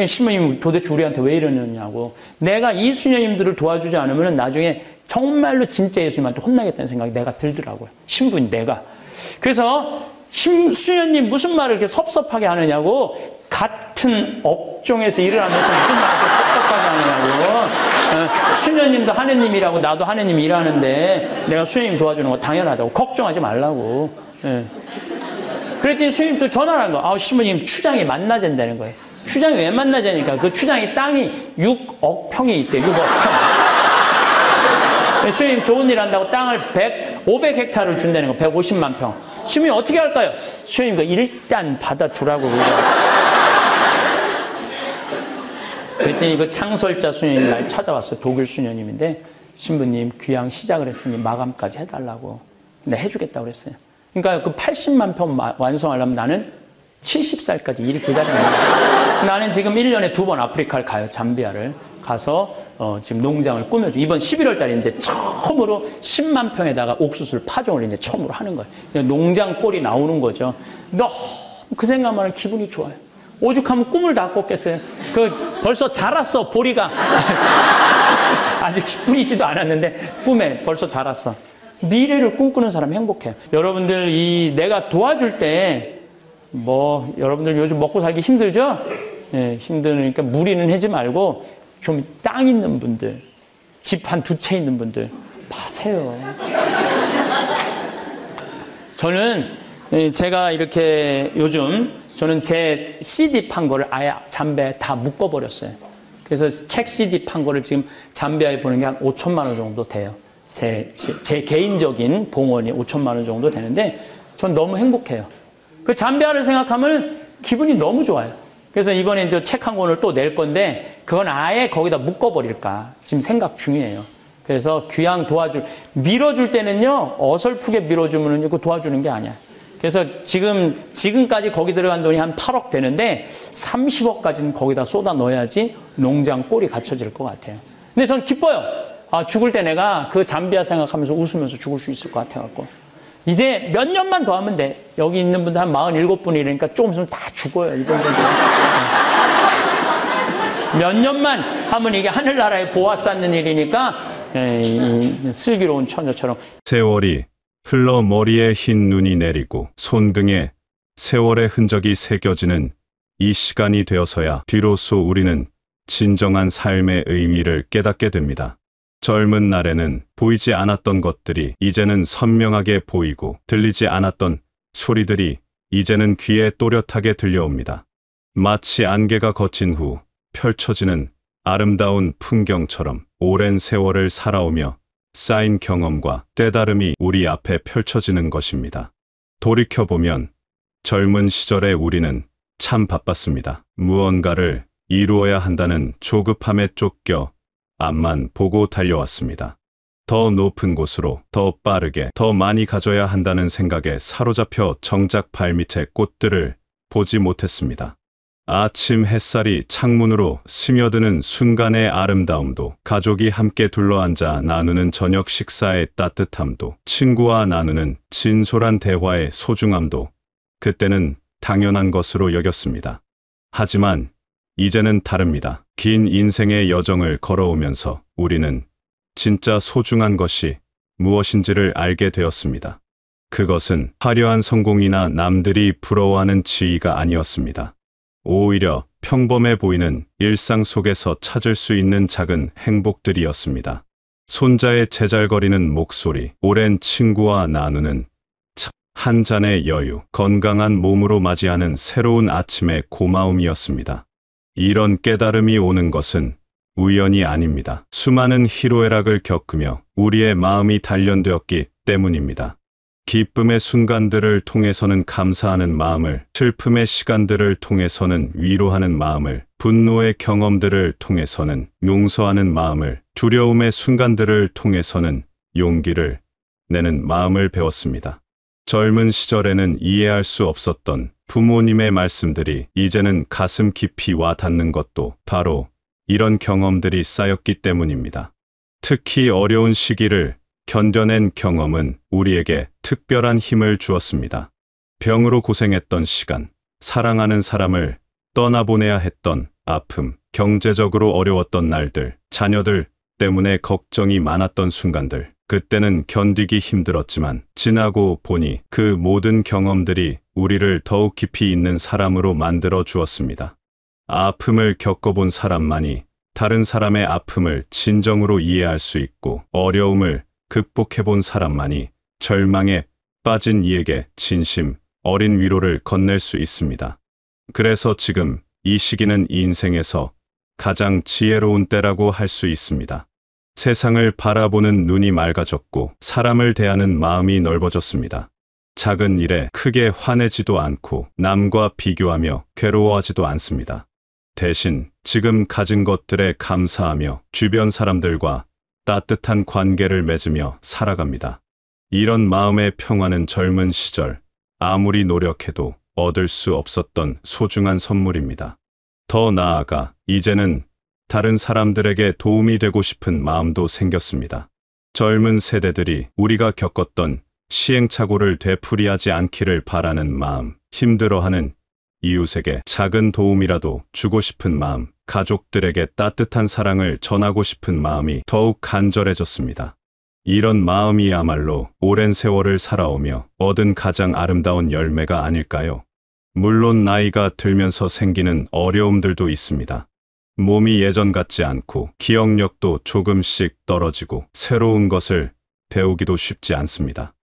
신부님 도대체 우리한테 왜 이러느냐고. 내가 이 수녀님들을 도와주지 않으면 나중에 정말로 진짜 예수님한테 혼나겠다는 생각이 내가 들더라고요. 신부님 내가. 그래서 수녀님 무슨 말을 이렇게 섭섭하게 하느냐고. 같은 업종에서 일을 하면서 무슨 말을 이렇게 섭섭하게 하느냐고. 수녀님도 하느님이라고 나도 하느님 일하는데 내가 수녀님 도와주는 거 당연하다고. 걱정하지 말라고. 그랬더니 수녀님 또 전화를 한 거야. 아, 신부님 추장이 만나잔다는 거예요. 추장이 왜 만나자니까 그 추장이 땅이 6억 평이 있대. 6억 평. 수녀님 좋은 일 한다고 땅을 500헥타르를 준다는 거. 150만 평. 신부님 어떻게 할까요? 수녀님 그 일단 받아주라고. 그랬더니 그 창설자 수녀님 날 찾아왔어요. 독일 수녀님인데 신부님 귀향 시작을 했으니 마감까지 해달라고. 근데 해주겠다고 그랬어요. 그러니까 그 80만 평 완성하려면 나는 70살까지 일이 기다리는 거예요. 나는 지금 1년에 2번 아프리카를 가요. 잠비아를 가서 지금 농장을 꾸며줘. 이번 11월 달에 이제 처음으로 10만 평에다가 옥수수를 파종을 이제 처음으로 하는 거예요. 농장 꼴이 나오는 거죠. 너무 그 생각만 하면 기분이 좋아요. 오죽하면 꿈을 다 꿨겠어요. 벌써 자랐어, 보리가. 아직 뿌리지도 않았는데 꿈에 벌써 자랐어. 미래를 꿈꾸는 사람 행복해요. 여러분들 내가 도와줄 때 여러분들 요즘 먹고 살기 힘들죠? 예, 힘드니까 무리는 하지 말고 좀 땅 있는 분들, 집 한 2채 있는 분들 파세요. 저는 제가 이렇게 요즘 저는 제 CD 판 거를 아예 잠비아에 다 묶어버렸어요. 그래서 책 CD 판 거를 지금 잠비아에 보는 게 한 5천만 원 정도 돼요. 제 개인적인 봉헌이 5천만 원 정도 되는데 전 너무 행복해요. 그 잠비아를 생각하면 기분이 너무 좋아요. 그래서 이번에 이제 책 한 권을 또 낼 건데 그건 아예 거기다 묶어버릴까 지금 생각 중이에요. 그래서 귀향 밀어줄 때는요 어설프게 밀어주면 그거 도와주는 게 아니야. 그래서 지금까지 거기 들어간 돈이 한 8억 되는데 30억까지는 거기다 쏟아 넣어야지 농장 꼴이 갖춰질 것 같아요. 근데 전 기뻐요. 아, 죽을 때 내가 그 잠비아 생각하면서 웃으면서 죽을 수 있을 것 같아갖고. 이제 몇 년만 더 하면 돼. 여기 있는 분들 한 47분이니까 조금 있으면 다 죽어요. 이번 몇 년만 하면 이게 하늘나라에 보아 쌓는 일이니까 슬기로운 처녀처럼. 세월이 흘러 머리에 흰 눈이 내리고 손등에 세월의 흔적이 새겨지는 이 시간이 되어서야 비로소 우리는 진정한 삶의 의미를 깨닫게 됩니다. 젊은 날에는 보이지 않았던 것들이 이제는 선명하게 보이고 들리지 않았던 소리들이 이제는 귀에 또렷하게 들려옵니다. 마치 안개가 걷힌 후 펼쳐지는 아름다운 풍경처럼 오랜 세월을 살아오며 쌓인 경험과 깨달음이 우리 앞에 펼쳐지는 것입니다. 돌이켜보면 젊은 시절의 우리는 참 바빴습니다. 무언가를 이루어야 한다는 조급함에 쫓겨 앞만 보고 달려왔습니다. 더 높은 곳으로, 더 빠르게, 더 많이 가져야 한다는 생각에 사로잡혀 정작 발밑의 꽃들을 보지 못했습니다. 아침 햇살이 창문으로 스며드는 순간의 아름다움도, 가족이 함께 둘러앉아 나누는 저녁 식사의 따뜻함도, 친구와 나누는 진솔한 대화의 소중함도 그때는 당연한 것으로 여겼습니다. 하지만 이제는 다릅니다. 긴 인생의 여정을 걸어오면서 우리는 진짜 소중한 것이 무엇인지를 알게 되었습니다. 그것은 화려한 성공이나 남들이 부러워하는 지위가 아니었습니다. 오히려 평범해 보이는 일상 속에서 찾을 수 있는 작은 행복들이었습니다. 손자의 제잘거리는 목소리, 오랜 친구와 나누는 한 잔의 여유, 건강한 몸으로 맞이하는 새로운 아침의 고마움이었습니다. 이런 깨달음이 오는 것은 우연이 아닙니다. 수많은 희로애락을 겪으며 우리의 마음이 단련되었기 때문입니다. 기쁨의 순간들을 통해서는 감사하는 마음을, 슬픔의 시간들을 통해서는 위로하는 마음을, 분노의 경험들을 통해서는 용서하는 마음을, 두려움의 순간들을 통해서는 용기를 내는 마음을 배웠습니다. 젊은 시절에는 이해할 수 없었던 부모님의 말씀들이 이제는 가슴 깊이 와 닿는 것도 바로 이런 경험들이 쌓였기 때문입니다. 특히 어려운 시기를 견뎌낸 경험은 우리에게 특별한 힘을 주었습니다. 병으로 고생했던 시간, 사랑하는 사람을 떠나보내야 했던 아픔, 경제적으로 어려웠던 날들, 자녀들 때문에 걱정이 많았던 순간들, 그때는 견디기 힘들었지만 지나고 보니 그 모든 경험들이 우리를 더욱 깊이 있는 사람으로 만들어 주었습니다. 아픔을 겪어본 사람만이 다른 사람의 아픔을 진정으로 이해할 수 있고, 어려움을 극복해본 사람만이 절망에 빠진 이에게 진심 어린 위로를 건넬 수 있습니다. 그래서 지금 이 시기는 인생에서 가장 지혜로운 때라고 할 수 있습니다. 세상을 바라보는 눈이 맑아졌고 사람을 대하는 마음이 넓어졌습니다. 작은 일에 크게 화내지도 않고 남과 비교하며 괴로워하지도 않습니다. 대신 지금 가진 것들에 감사하며 주변 사람들과 따뜻한 관계를 맺으며 살아갑니다. 이런 마음의 평화는 젊은 시절 아무리 노력해도 얻을 수 없었던 소중한 선물입니다. 더 나아가 이제는 다른 사람들에게 도움이 되고 싶은 마음도 생겼습니다. 젊은 세대들이 우리가 겪었던 시행착오를 되풀이하지 않기를 바라는 마음, 힘들어하는 이웃에게 작은 도움이라도 주고 싶은 마음, 가족들에게 따뜻한 사랑을 전하고 싶은 마음이 더욱 간절해졌습니다. 이런 마음이야말로 오랜 세월을 살아오며 얻은 가장 아름다운 열매가 아닐까요? 물론 나이가 들면서 생기는 어려움들도 있습니다. 몸이 예전 같지 않고 기억력도 조금씩 떨어지고 새로운 것을 배우기도 쉽지 않습니다.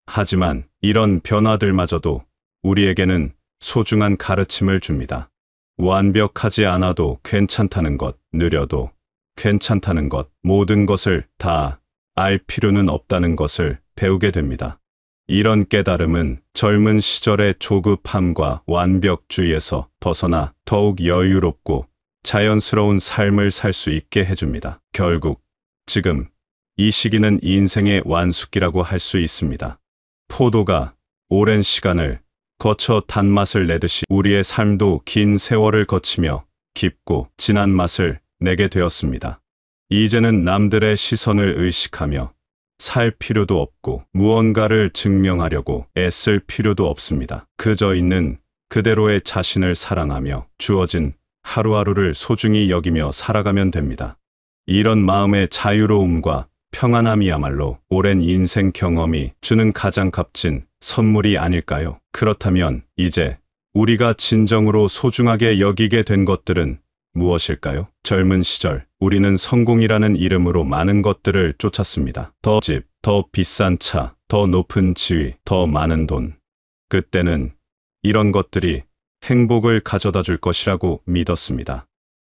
하지만 이런 변화들마저도 우리에게는 소중한 가르침을 줍니다. 완벽하지 않아도 괜찮다는 것, 느려도 괜찮다는 것, 모든 것을 다 알 필요는 없다는 것을 배우게 됩니다. 이런 깨달음은 젊은 시절의 조급함과 완벽주의에서 벗어나 더욱 여유롭고 자연스러운 삶을 살 수 있게 해줍니다. 결국 지금 이 시기는 인생의 완숙기라고 할 수 있습니다. 포도가 오랜 시간을 거쳐 단맛을 내듯이 우리의 삶도 긴 세월을 거치며 깊고 진한 맛을 내게 되었습니다. 이제는 남들의 시선을 의식하며 살 필요도 없고 무언가를 증명하려고 애쓸 필요도 없습니다. 그저 있는 그대로의 자신을 사랑하며 주어진 하루하루를 소중히 여기며 살아가면 됩니다. 이런 마음의 자유로움과 평안함이야말로 오랜 인생 경험이 주는 가장 값진 선물이 아닐까요? 그렇다면 이제 우리가 진정으로 소중하게 여기게 된 것들은 무엇일까요? 젊은 시절 우리는 성공이라는 이름으로 많은 것들을 쫓았습니다. 더 집, 더 비싼 차, 더 높은 지위, 더 많은 돈. 그때는 이런 것들이 행복을 가져다 줄 것이라고 믿었습니다.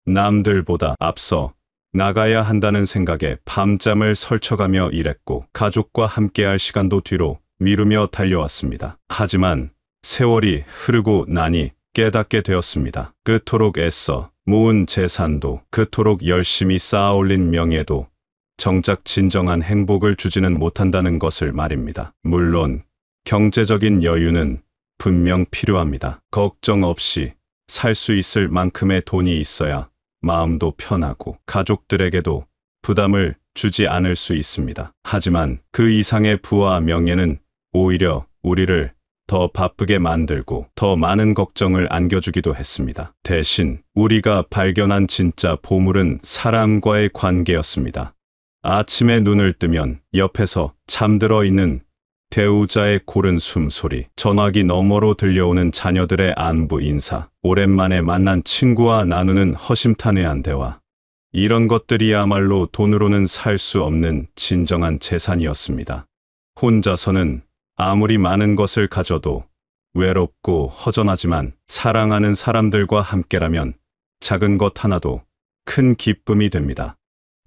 남들보다 앞서 나가야 한다는 생각에 밤잠을 설쳐가며 일했고 가족과 함께할 시간도 뒤로 미루며 달려왔습니다. 하지만 세월이 흐르고 나니 깨닫게 되었습니다. 그토록 애써 모은 재산도 그토록 열심히 쌓아올린 명예도 정작 진정한 행복을 주지는 못한다는 것을 말입니다. 물론 경제적인 여유는 분명 필요합니다. 걱정 없이 살 수 있을 만큼의 돈이 있어야 마음도 편하고 가족들에게도 부담을 주지 않을 수 있습니다. 하지만 그 이상의 부와 명예는 오히려 우리를 더 바쁘게 만들고 더 많은 걱정을 안겨주기도 했습니다. 대신 우리가 발견한 진짜 보물은 사람과의 관계였습니다. 아침에 눈을 뜨면 옆에서 잠들어 있는 배우자의 고른 숨소리, 전화기 너머로 들려오는 자녀들의 안부 인사, 오랜만에 만난 친구와 나누는 허심탄회한 대화. 이런 것들이야말로 돈으로는 살 수 없는 진정한 재산이었습니다. 혼자서는 아무리 많은 것을 가져도 외롭고 허전하지만 사랑하는 사람들과 함께라면 작은 것 하나도 큰 기쁨이 됩니다.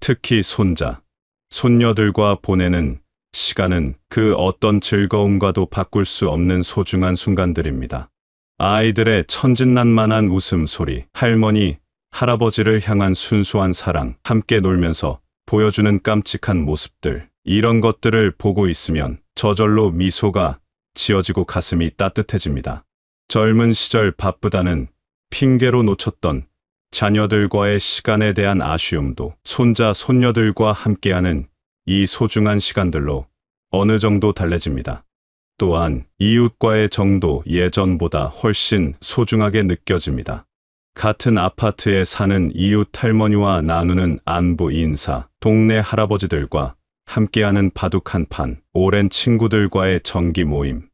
특히 손자, 손녀들과 보내는 시간은 그 어떤 즐거움과도 바꿀 수 없는 소중한 순간들입니다. 아이들의 천진난만한 웃음소리, 할머니, 할아버지를 향한 순수한 사랑, 함께 놀면서 보여주는 깜찍한 모습들, 이런 것들을 보고 있으면 저절로 미소가 지어지고 가슴이 따뜻해집니다. 젊은 시절 바쁘다는 핑계로 놓쳤던 자녀들과의 시간에 대한 아쉬움도 손자, 손녀들과 함께하는 이 소중한 시간들로 어느 정도 달래집니다. 또한 이웃과의 정도 예전보다 훨씬 소중하게 느껴집니다. 같은 아파트에 사는 이웃 할머니와 나누는 안부 인사, 동네 할아버지들과 함께하는 바둑 한 판, 오랜 친구들과의 정기 모임.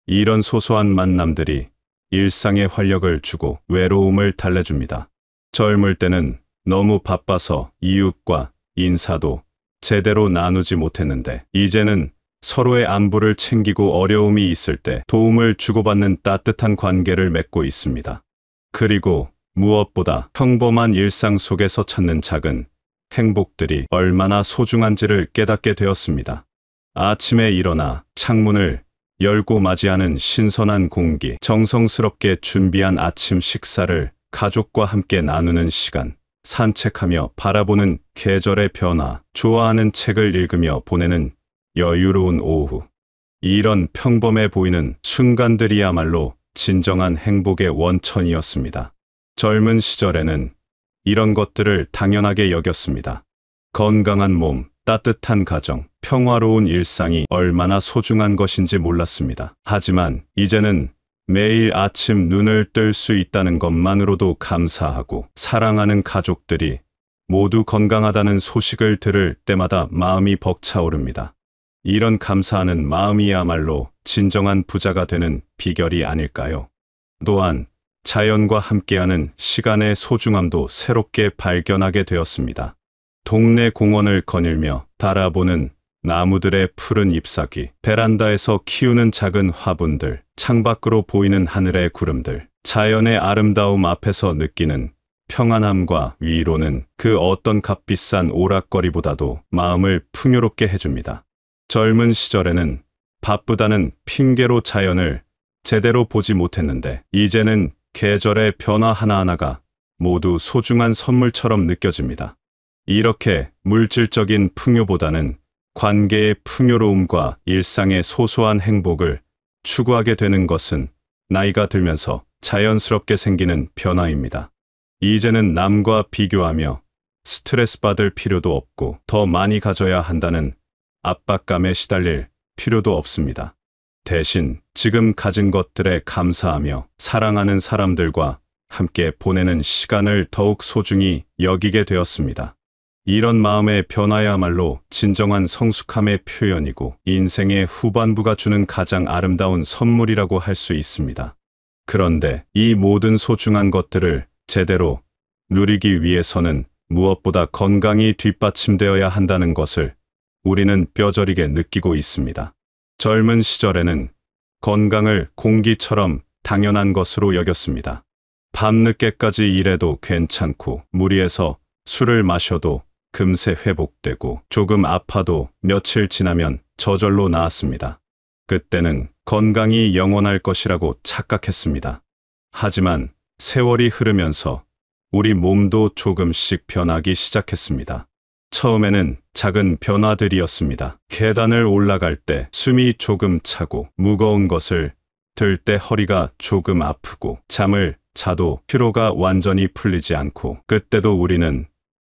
이런 소소한 만남들이 일상에 활력을 주고 외로움을 달래줍니다. 젊을 때는 너무 바빠서 이웃과 인사도 제대로 나누지 못했는데 이제는 서로의 안부를 챙기고 어려움이 있을 때 도움을 주고받는 따뜻한 관계를 맺고 있습니다. 그리고 무엇보다 평범한 일상 속에서 찾는 작은 행복들이 얼마나 소중한지를 깨닫게 되었습니다. 아침에 일어나 창문을 열고 맞이하는 신선한 공기, 정성스럽게 준비한 아침 식사를 가족과 함께 나누는 시간, 산책하며 바라보는 계절의 변화, 좋아하는 책을 읽으며 보내는 여유로운 오후. 이런 평범해 보이는 순간들이야말로 진정한 행복의 원천이었습니다. 젊은 시절에는 이런 것들을 당연하게 여겼습니다. 건강한 몸, 따뜻한 가정, 평화로운 일상이 얼마나 소중한 것인지 몰랐습니다. 하지만 이제는 매일 아침 눈을 뜰 수 있다는 것만으로도 감사하고 사랑하는 가족들이 모두 건강하다는 소식을 들을 때마다 마음이 벅차오릅니다. 이런 감사하는 마음이야말로 진정한 부자가 되는 비결이 아닐까요? 또한 자연과 함께하는 시간의 소중함도 새롭게 발견하게 되었습니다. 동네 공원을 거닐며 바라보는 나무들의 푸른 잎사귀, 베란다에서 키우는 작은 화분들, 창밖으로 보이는 하늘의 구름들, 자연의 아름다움 앞에서 느끼는 평안함과 위로는 그 어떤 값비싼 오락거리보다도 마음을 풍요롭게 해줍니다. 젊은 시절에는 바쁘다는 핑계로 자연을 제대로 보지 못했는데 이제는 계절의 변화 하나하나가 모두 소중한 선물처럼 느껴집니다. 이렇게 물질적인 풍요보다는 관계의 풍요로움과 일상의 소소한 행복을 추구하게 되는 것은 나이가 들면서 자연스럽게 생기는 변화입니다. 이제는 남과 비교하며 스트레스 받을 필요도 없고 더 많이 가져야 한다는 압박감에 시달릴 필요도 없습니다. 대신 지금 가진 것들에 감사하며 사랑하는 사람들과 함께 보내는 시간을 더욱 소중히 여기게 되었습니다. 이런 마음의 변화야말로 진정한 성숙함의 표현이고 인생의 후반부가 주는 가장 아름다운 선물이라고 할 수 있습니다. 그런데 이 모든 소중한 것들을 제대로 누리기 위해서는 무엇보다 건강이 뒷받침되어야 한다는 것을 우리는 뼈저리게 느끼고 있습니다. 젊은 시절에는 건강을 공기처럼 당연한 것으로 여겼습니다. 밤늦게까지 일해도 괜찮고 무리해서 술을 마셔도 금세 회복되고 조금 아파도 며칠 지나면 저절로 나았습니다. 그때는 건강이 영원할 것이라고 착각했습니다. 하지만 세월이 흐르면서 우리 몸도 조금씩 변하기 시작했습니다. 처음에는 작은 변화들이었습니다. 계단을 올라갈 때 숨이 조금 차고 무거운 것을 들 때 허리가 조금 아프고 잠을 자도 피로가 완전히 풀리지 않고 그때도 우리는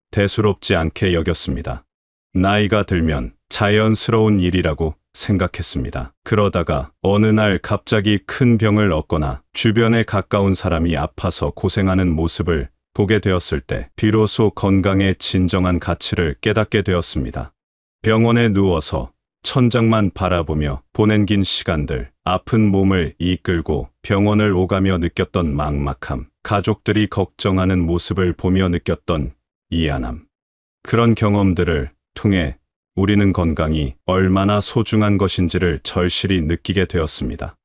대수롭지 않게 여겼습니다. 나이가 들면 자연스러운 일이라고 생각했습니다. 그러다가 어느 날 갑자기 큰 병을 얻거나 주변에 가까운 사람이 아파서 고생하는 모습을 보게 되었을 때 비로소 건강의 진정한 가치를 깨닫게 되었습니다. 병원에 누워서 천장만 바라보며 보낸 긴 시간들, 아픈 몸을 이끌고 병원을 오가며 느꼈던 막막함, 가족들이 걱정하는 모습을 보며 느꼈던 이안함. 그런 경험들을 통해 우리는 건강이 얼마나 소중한 것인지를 절실히 느끼게 되었습니다.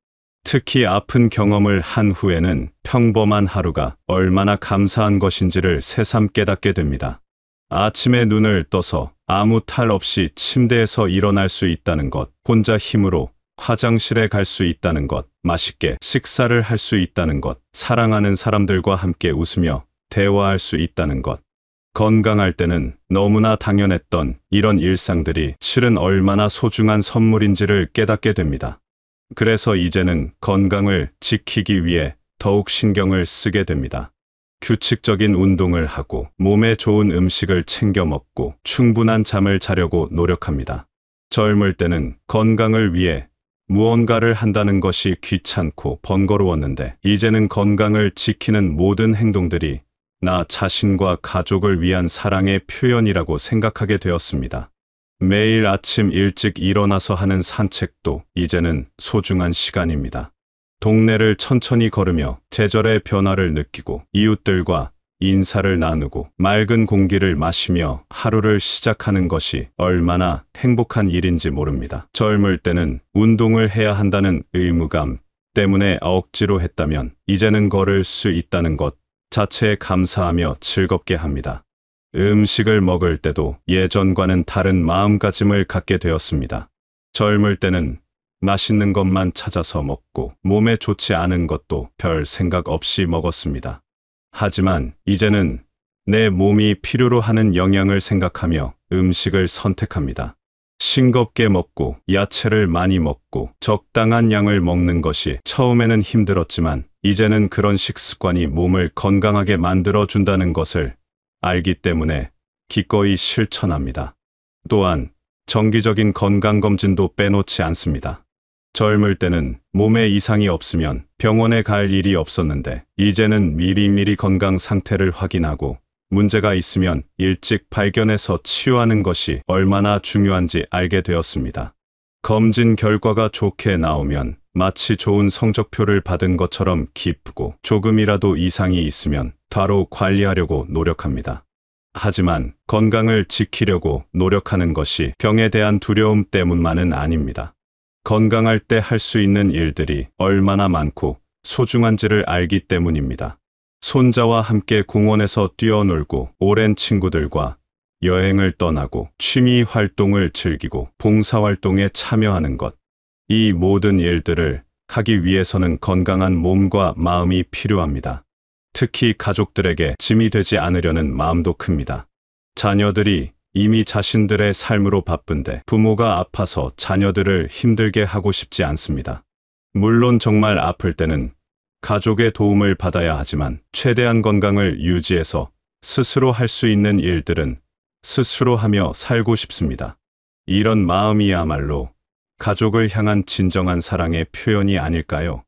특히 아픈 경험을 한 후에는 평범한 하루가 얼마나 감사한 것인지를 새삼 깨닫게 됩니다. 아침에 눈을 떠서 아무 탈 없이 침대에서 일어날 수 있다는 것, 혼자 힘으로 화장실에 갈 수 있다는 것, 맛있게 식사를 할 수 있다는 것, 사랑하는 사람들과 함께 웃으며 대화할 수 있다는 것. 건강할 때는 너무나 당연했던 이런 일상들이 실은 얼마나 소중한 선물인지를 깨닫게 됩니다. 그래서 이제는 건강을 지키기 위해 더욱 신경을 쓰게 됩니다. 규칙적인 운동을 하고 몸에 좋은 음식을 챙겨 먹고 충분한 잠을 자려고 노력합니다. 젊을 때는 건강을 위해 무언가를 한다는 것이 귀찮고 번거로웠는데 이제는 건강을 지키는 모든 행동들이 나 자신과 가족을 위한 사랑의 표현이라고 생각하게 되었습니다. 매일 아침 일찍 일어나서 하는 산책도 이제는 소중한 시간입니다. 동네를 천천히 걸으며 계절의 변화를 느끼고 이웃들과 인사를 나누고 맑은 공기를 마시며 하루를 시작하는 것이 얼마나 행복한 일인지 모릅니다. 젊을 때는 운동을 해야 한다는 의무감 때문에 억지로 했다면 이제는 걸을 수 있다는 것 자체에 감사하며 즐겁게 합니다. 음식을 먹을 때도 예전과는 다른 마음가짐을 갖게 되었습니다. 젊을 때는 맛있는 것만 찾아서 먹고 몸에 좋지 않은 것도 별 생각 없이 먹었습니다. 하지만 이제는 내 몸이 필요로 하는 영양을 생각하며 음식을 선택합니다. 싱겁게 먹고 야채를 많이 먹고 적당한 양을 먹는 것이 처음에는 힘들었지만 이제는 그런 식습관이 몸을 건강하게 만들어준다는 것을 알기 때문에 기꺼이 실천합니다. 또한 정기적인 건강검진도 빼놓지 않습니다. 젊을 때는 몸에 이상이 없으면 병원에 갈 일이 없었는데 이제는 미리미리 건강 상태를 확인하고 문제가 있으면 일찍 발견해서 치유하는 것이 얼마나 중요한지 알게 되었습니다. 검진 결과가 좋게 나오면 마치 좋은 성적표를 받은 것처럼 기쁘고 조금이라도 이상이 있으면 바로 관리하려고 노력합니다. 하지만 건강을 지키려고 노력하는 것이 병에 대한 두려움 때문만은 아닙니다. 건강할 때 할 수 있는 일들이 얼마나 많고 소중한지를 알기 때문입니다. 손자와 함께 공원에서 뛰어놀고 오랜 친구들과 여행을 떠나고 취미 활동을 즐기고 봉사활동에 참여하는 것. 이 모든 일들을 하기 위해서는 건강한 몸과 마음이 필요합니다. 특히 가족들에게 짐이 되지 않으려는 마음도 큽니다. 자녀들이 이미 자신들의 삶으로 바쁜데 부모가 아파서 자녀들을 힘들게 하고 싶지 않습니다. 물론 정말 아플 때는 가족의 도움을 받아야 하지만 최대한 건강을 유지해서 스스로 할 수 있는 일들은 스스로 하며 살고 싶습니다. 이런 마음이야말로 가족을 향한 진정한 사랑의 표현이 아닐까요?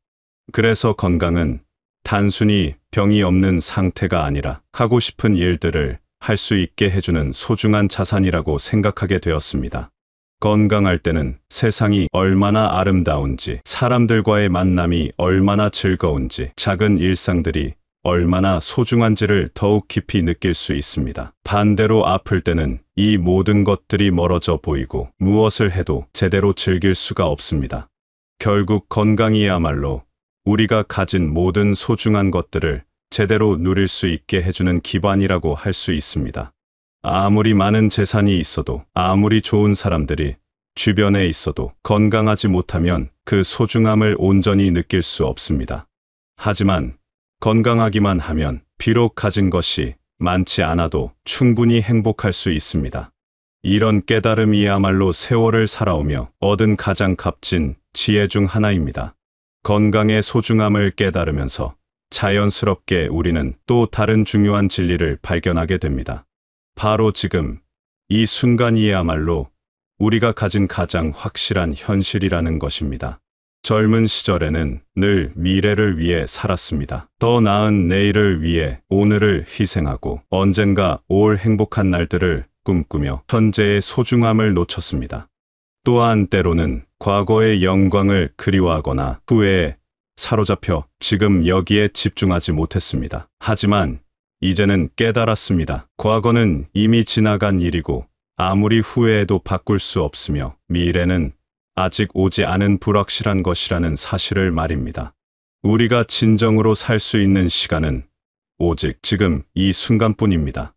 그래서 건강은 단순히 병이 없는 상태가 아니라 하고 싶은 일들을 할 수 있게 해주는 소중한 자산이라고 생각하게 되었습니다. 건강할 때는 세상이 얼마나 아름다운지, 사람들과의 만남이 얼마나 즐거운지, 작은 일상들이 얼마나 소중한지를 더욱 깊이 느낄 수 있습니다. 반대로 아플 때는 이 모든 것들이 멀어져 보이고 무엇을 해도 제대로 즐길 수가 없습니다. 결국 건강이야말로 우리가 가진 모든 소중한 것들을 제대로 누릴 수 있게 해주는 기반이라고 할 수 있습니다. 아무리 많은 재산이 있어도, 아무리 좋은 사람들이 주변에 있어도 건강하지 못하면 그 소중함을 온전히 느낄 수 없습니다. 하지만 건강하기만 하면 비록 가진 것이 많지 않아도 충분히 행복할 수 있습니다. 이런 깨달음이야말로 세월을 살아오며 얻은 가장 값진 지혜 중 하나입니다. 건강의 소중함을 깨달으면서 자연스럽게 우리는 또 다른 중요한 진리를 발견하게 됩니다. 바로 지금 이 순간이야말로 우리가 가진 가장 확실한 현실이라는 것입니다. 젊은 시절에는 늘 미래를 위해 살았습니다. 더 나은 내일을 위해 오늘을 희생하고 언젠가 올 행복한 날들을 꿈꾸며 현재의 소중함을 놓쳤습니다. 또한 때로는 과거의 영광을 그리워하거나 후회에 사로잡혀 지금 여기에 집중하지 못했습니다. 하지만 이제는 깨달았습니다. 과거는 이미 지나간 일이고 아무리 후회해도 바꿀 수 없으며 미래는 아직 오지 않은 불확실한 것이라는 사실을 말입니다. 우리가 진정으로 살 수 있는 시간은 오직 지금 이 순간뿐입니다.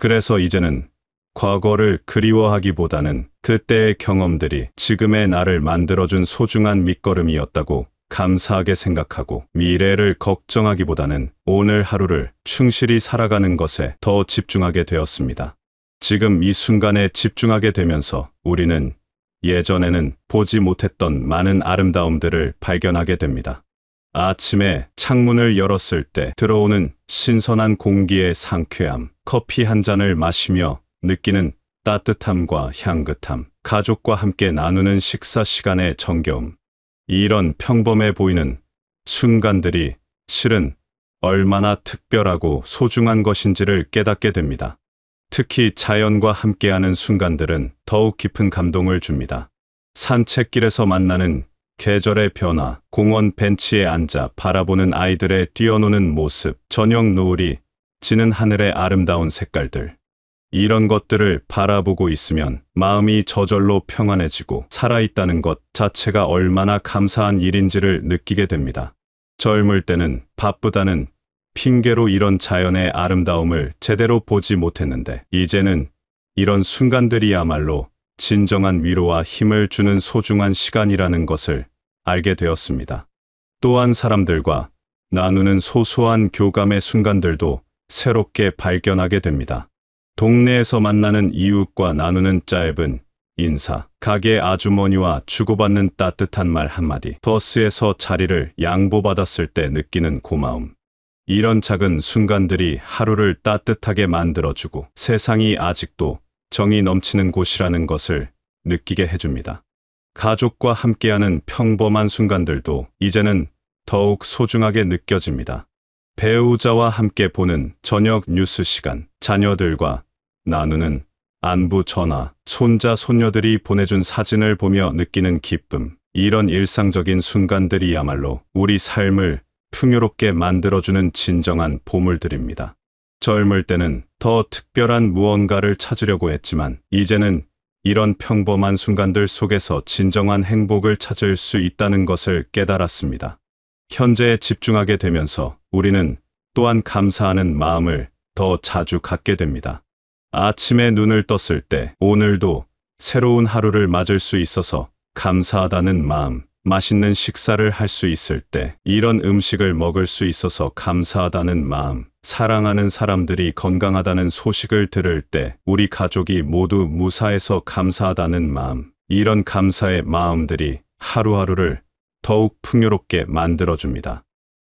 그래서 이제는 과거를 그리워하기보다는 그때의 경험들이 지금의 나를 만들어준 소중한 밑거름이었다고 감사하게 생각하고 미래를 걱정하기보다는 오늘 하루를 충실히 살아가는 것에 더 집중하게 되었습니다. 지금 이 순간에 집중하게 되면서 우리는 예전에는 보지 못했던 많은 아름다움들을 발견하게 됩니다. 아침에 창문을 열었을 때 들어오는 신선한 공기의 상쾌함, 커피 한 잔을 마시며 느끼는 따뜻함과 향긋함, 가족과 함께 나누는 식사 시간의 정겨움. 이런 평범해 보이는 순간들이 실은 얼마나 특별하고 소중한 것인지를 깨닫게 됩니다. 특히 자연과 함께하는 순간들은 더욱 깊은 감동을 줍니다. 산책길에서 만나는 계절의 변화, 공원 벤치에 앉아 바라보는 아이들의 뛰어노는 모습, 저녁 노을이 지는 하늘의 아름다운 색깔들. 이런 것들을 바라보고 있으면 마음이 저절로 평안해지고 살아있다는 것 자체가 얼마나 감사한 일인지를 느끼게 됩니다. 젊을 때는 바쁘다는 핑계로 이런 자연의 아름다움을 제대로 보지 못했는데 이제는 이런 순간들이야말로 진정한 위로와 힘을 주는 소중한 시간이라는 것을 알게 되었습니다. 또한 사람들과 나누는 소소한 교감의 순간들도 새롭게 발견하게 됩니다. 동네에서 만나는 이웃과 나누는 짧은 인사, 가게 아주머니와 주고받는 따뜻한 말 한마디, 버스에서 자리를 양보받았을 때 느끼는 고마움. 이런 작은 순간들이 하루를 따뜻하게 만들어주고 세상이 아직도 정이 넘치는 곳이라는 것을 느끼게 해줍니다. 가족과 함께하는 평범한 순간들도 이제는 더욱 소중하게 느껴집니다. 배우자와 함께 보는 저녁 뉴스 시간, 자녀들과 나누는 안부 전화, 손자, 손녀들이 보내준 사진을 보며 느끼는 기쁨. 이런 일상적인 순간들이야말로 우리 삶을 풍요롭게 만들어주는 진정한 보물들입니다. 젊을 때는 더 특별한 무언가를 찾으려고 했지만 이제는 이런 평범한 순간들 속에서 진정한 행복을 찾을 수 있다는 것을 깨달았습니다. 현재에 집중하게 되면서 우리는 또한 감사하는 마음을 더 자주 갖게 됩니다. 아침에 눈을 떴을 때 오늘도 새로운 하루를 맞을 수 있어서 감사하다는 마음, 맛있는 식사를 할 수 있을 때 이런 음식을 먹을 수 있어서 감사하다는 마음, 사랑하는 사람들이 건강하다는 소식을 들을 때 우리 가족이 모두 무사해서 감사하다는 마음, 이런 감사의 마음들이 하루하루를 더욱 풍요롭게 만들어줍니다.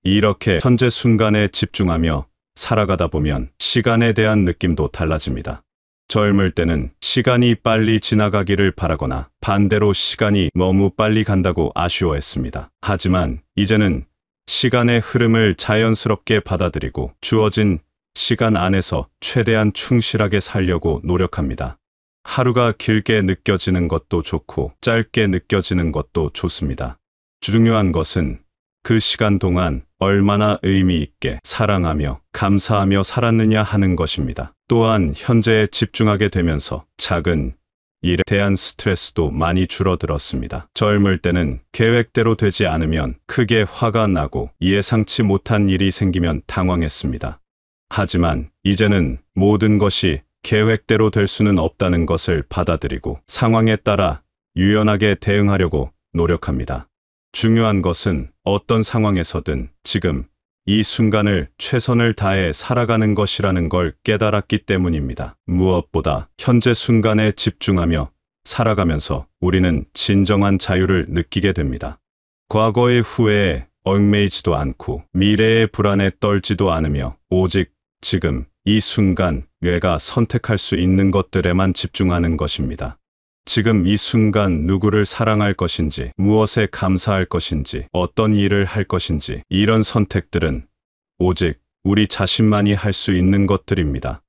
이렇게 현재 순간에 집중하며 살아가다 보면 시간에 대한 느낌도 달라집니다. 젊을 때는 시간이 빨리 지나가기를 바라거나 반대로 시간이 너무 빨리 간다고 아쉬워했습니다. 하지만 이제는 시간의 흐름을 자연스럽게 받아들이고 주어진 시간 안에서 최대한 충실하게 살려고 노력합니다. 하루가 길게 느껴지는 것도 좋고 짧게 느껴지는 것도 좋습니다. 중요한 것은 그 시간 동안 얼마나 의미 있게 사랑하며 감사하며 살았느냐 하는 것입니다. 또한 현재에 집중하게 되면서 작은 일에 대한 스트레스도 많이 줄어들었습니다. 젊을 때는 계획대로 되지 않으면 크게 화가 나고 예상치 못한 일이 생기면 당황했습니다. 하지만 이제는 모든 것이 계획대로 될 수는 없다는 것을 받아들이고 상황에 따라 유연하게 대응하려고 노력합니다. 중요한 것은 어떤 상황에서든 지금 이 순간을 최선을 다해 살아가는 것이라는 걸 깨달았기 때문입니다. 무엇보다 현재 순간에 집중하며 살아가면서 우리는 진정한 자유를 느끼게 됩니다. 과거의 후회에 얽매이지도 않고 미래의 불안에 떨지도 않으며 오직 지금 이 순간 뇌가 선택할 수 있는 것들에만 집중하는 것입니다. 지금 이 순간 누구를 사랑할 것인지, 무엇에 감사할 것인지, 어떤 일을 할 것인지, 이런 선택들은 오직 우리 자신만이 할 수 있는 것들입니다.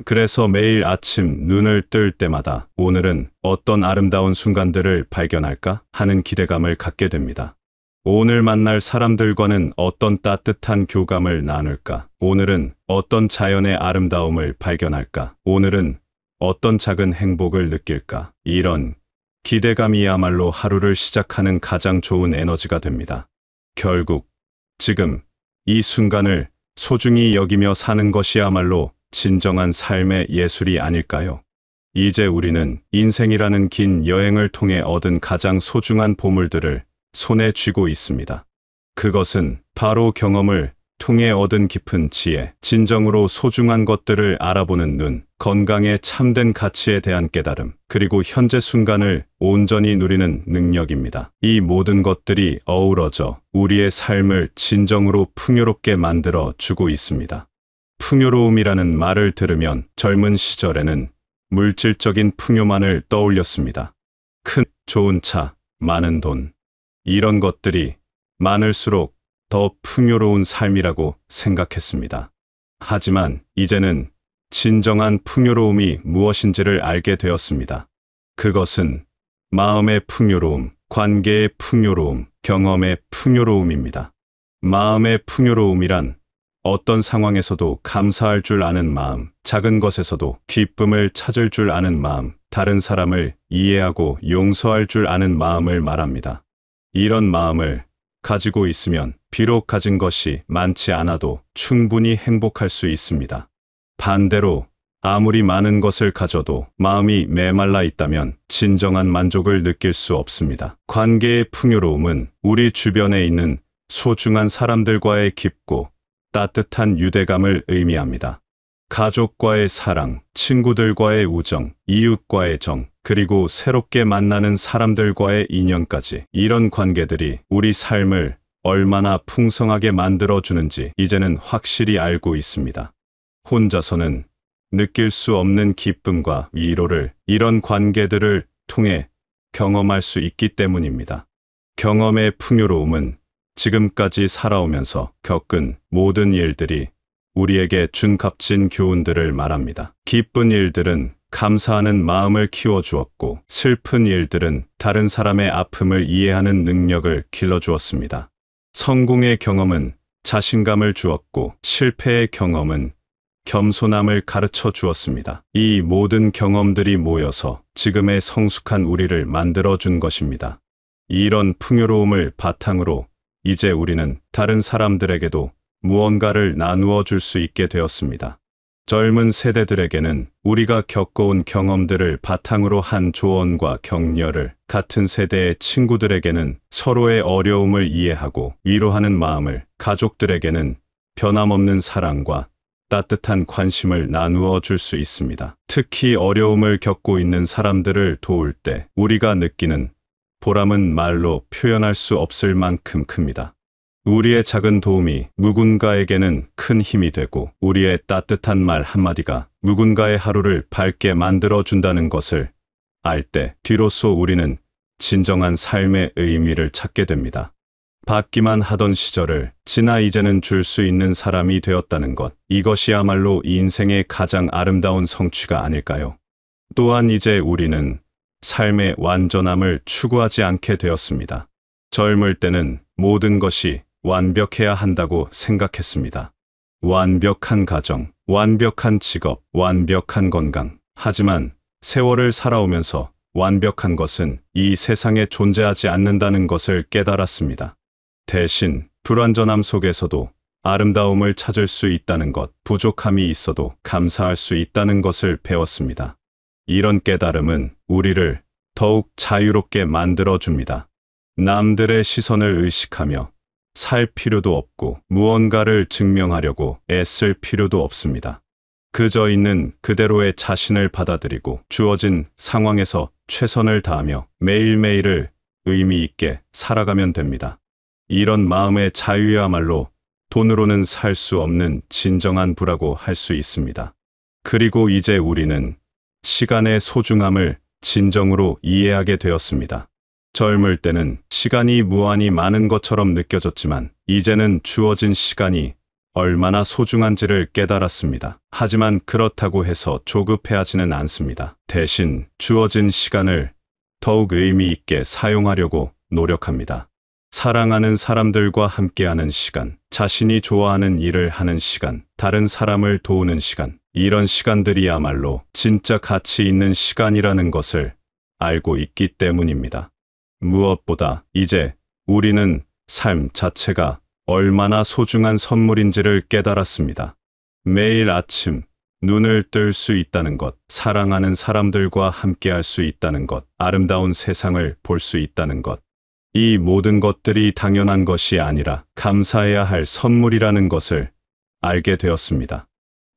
그래서 매일 아침 눈을 뜰 때마다 오늘은 어떤 아름다운 순간들을 발견할까 하는 기대감을 갖게 됩니다. 오늘 만날 사람들과는 어떤 따뜻한 교감을 나눌까? 오늘은 어떤 자연의 아름다움을 발견할까? 오늘은 어떤 작은 행복을 느낄까? 이런 기대감이야말로 하루를 시작하는 가장 좋은 에너지가 됩니다. 결국 지금 이 순간을 소중히 여기며 사는 것이야말로 진정한 삶의 예술이 아닐까요? 이제 우리는 인생이라는 긴 여행을 통해 얻은 가장 소중한 보물들을 손에 쥐고 있습니다. 그것은 바로 경험을 통해 얻은 깊은 지혜, 진정으로 소중한 것들을 알아보는 눈, 건강의 참된 가치에 대한 깨달음, 그리고 현재 순간을 온전히 누리는 능력입니다. 이 모든 것들이 어우러져 우리의 삶을 진정으로 풍요롭게 만들어 주고 있습니다. 풍요로움이라는 말을 들으면 젊은 시절에는 물질적인 풍요만을 떠올렸습니다. 큰, 좋은 차, 많은 돈. 이런 것들이 많을수록 더 풍요로운 삶이라고 생각했습니다. 하지만 이제는 진정한 풍요로움이 무엇인지를 알게 되었습니다. 그것은 마음의 풍요로움, 관계의 풍요로움, 경험의 풍요로움입니다. 마음의 풍요로움이란 어떤 상황에서도 감사할 줄 아는 마음, 작은 것에서도 기쁨을 찾을 줄 아는 마음, 다른 사람을 이해하고 용서할 줄 아는 마음을 말합니다. 이런 마음을 가지고 있으면 비록 가진 것이 많지 않아도 충분히 행복할 수 있습니다. 반대로 아무리 많은 것을 가져도 마음이 메말라 있다면 진정한 만족을 느낄 수 없습니다. 관계의 풍요로움은 우리 주변에 있는 소중한 사람들과의 깊고 따뜻한 유대감을 의미합니다. 가족과의 사랑, 친구들과의 우정, 이웃과의 정, 그리고 새롭게 만나는 사람들과의 인연까지, 이런 관계들이 우리 삶을 얼마나 풍성하게 만들어주는지 이제는 확실히 알고 있습니다. 혼자서는 느낄 수 없는 기쁨과 위로를 이런 관계들을 통해 경험할 수 있기 때문입니다. 경험의 풍요로움은 지금까지 살아오면서 겪은 모든 일들이 우리에게 준 값진 교훈들을 말합니다. 기쁜 일들은 감사하는 마음을 키워주었고, 슬픈 일들은 다른 사람의 아픔을 이해하는 능력을 길러주었습니다. 성공의 경험은 자신감을 주었고, 실패의 경험은 겸손함을 가르쳐 주었습니다. 이 모든 경험들이 모여서 지금의 성숙한 우리를 만들어준 것입니다. 이런 풍요로움을 바탕으로 이제 우리는 다른 사람들에게도 무언가를 나누어 줄 수 있게 되었습니다. 젊은 세대들에게는 우리가 겪어온 경험들을 바탕으로 한 조언과 격려를, 같은 세대의 친구들에게는 서로의 어려움을 이해하고 위로하는 마음을, 가족들에게는 변함없는 사랑과 따뜻한 관심을 나누어 줄 수 있습니다. 특히 어려움을 겪고 있는 사람들을 도울 때 우리가 느끼는 보람은 말로 표현할 수 없을 만큼 큽니다. 우리의 작은 도움이 누군가에게는 큰 힘이 되고 우리의 따뜻한 말 한마디가 누군가의 하루를 밝게 만들어준다는 것을 알 때 비로소 우리는 진정한 삶의 의미를 찾게 됩니다. 받기만 하던 시절을 지나 이제는 줄 수 있는 사람이 되었다는 것, 이것이야말로 인생의 가장 아름다운 성취가 아닐까요? 또한 이제 우리는 삶의 완전함을 추구하지 않게 되었습니다. 젊을 때는 모든 것이 완벽해야 한다고 생각했습니다. 완벽한 가정, 완벽한 직업, 완벽한 건강. 하지만 세월을 살아오면서 완벽한 것은 이 세상에 존재하지 않는다는 것을 깨달았습니다. 대신 불완전함 속에서도 아름다움을 찾을 수 있다는 것, 부족함이 있어도 감사할 수 있다는 것을 배웠습니다. 이런 깨달음은 우리를 더욱 자유롭게 만들어줍니다. 남들의 시선을 의식하며 살 필요도 없고 무언가를 증명하려고 애쓸 필요도 없습니다. 그저 있는 그대로의 자신을 받아들이고 주어진 상황에서 최선을 다하며 매일매일을 의미 있게 살아가면 됩니다. 이런 마음의 자유야말로 돈으로는 살 수 없는 진정한 부라고 할 수 있습니다. 그리고 이제 우리는 시간의 소중함을 진정으로 이해하게 되었습니다. 젊을 때는 시간이 무한히 많은 것처럼 느껴졌지만 이제는 주어진 시간이 얼마나 소중한지를 깨달았습니다. 하지만 그렇다고 해서 조급해하지는 않습니다. 대신 주어진 시간을 더욱 의미 있게 사용하려고 노력합니다. 사랑하는 사람들과 함께하는 시간, 자신이 좋아하는 일을 하는 시간, 다른 사람을 도우는 시간, 이런 시간들이야말로 진짜 가치 있는 시간이라는 것을 알고 있기 때문입니다. 무엇보다 이제 우리는 삶 자체가 얼마나 소중한 선물인지를 깨달았습니다. 매일 아침 눈을 뜰 수 있다는 것, 사랑하는 사람들과 함께할 수 있다는 것, 아름다운 세상을 볼 수 있다는 것, 이 모든 것들이 당연한 것이 아니라 감사해야 할 선물이라는 것을 알게 되었습니다.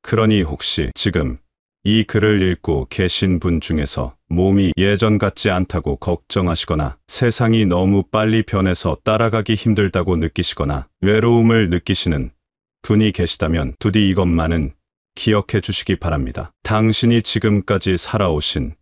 그러니 혹시 지금 이 글을 읽고 계신 분 중에서 몸이 예전 같지 않다고 걱정하시거나 세상이 너무 빨리 변해서 따라가기 힘들다고 느끼시거나 외로움을 느끼시는 분이 계시다면 부디 이것만은 기억해 주시기 바랍니다. 당신이 지금까지 살아오신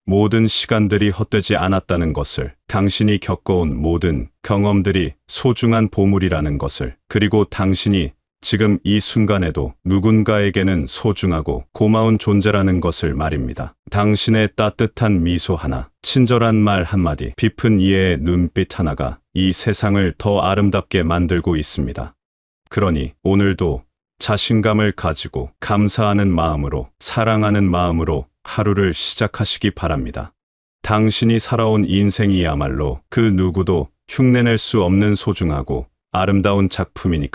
모든 시간들이 헛되지 않았다는 것을, 당신이 겪어온 모든 경험들이 소중한 보물이라는 것을, 그리고 당신이 지금 이 순간에도 누군가에게는 소중하고 고마운 존재라는 것을 말입니다. 당신의 따뜻한 미소 하나, 친절한 말 한마디, 깊은 이해의 눈빛 하나가 이 세상을 더 아름답게 만들고 있습니다. 그러니 오늘도 자신감을 가지고 감사하는 마음으로, 사랑하는 마음으로 하루를 시작하시기 바랍니다. 당신이 살아온 인생이야말로 그 누구도 흉내낼 수 없는 소중하고 아름다운 작품이니까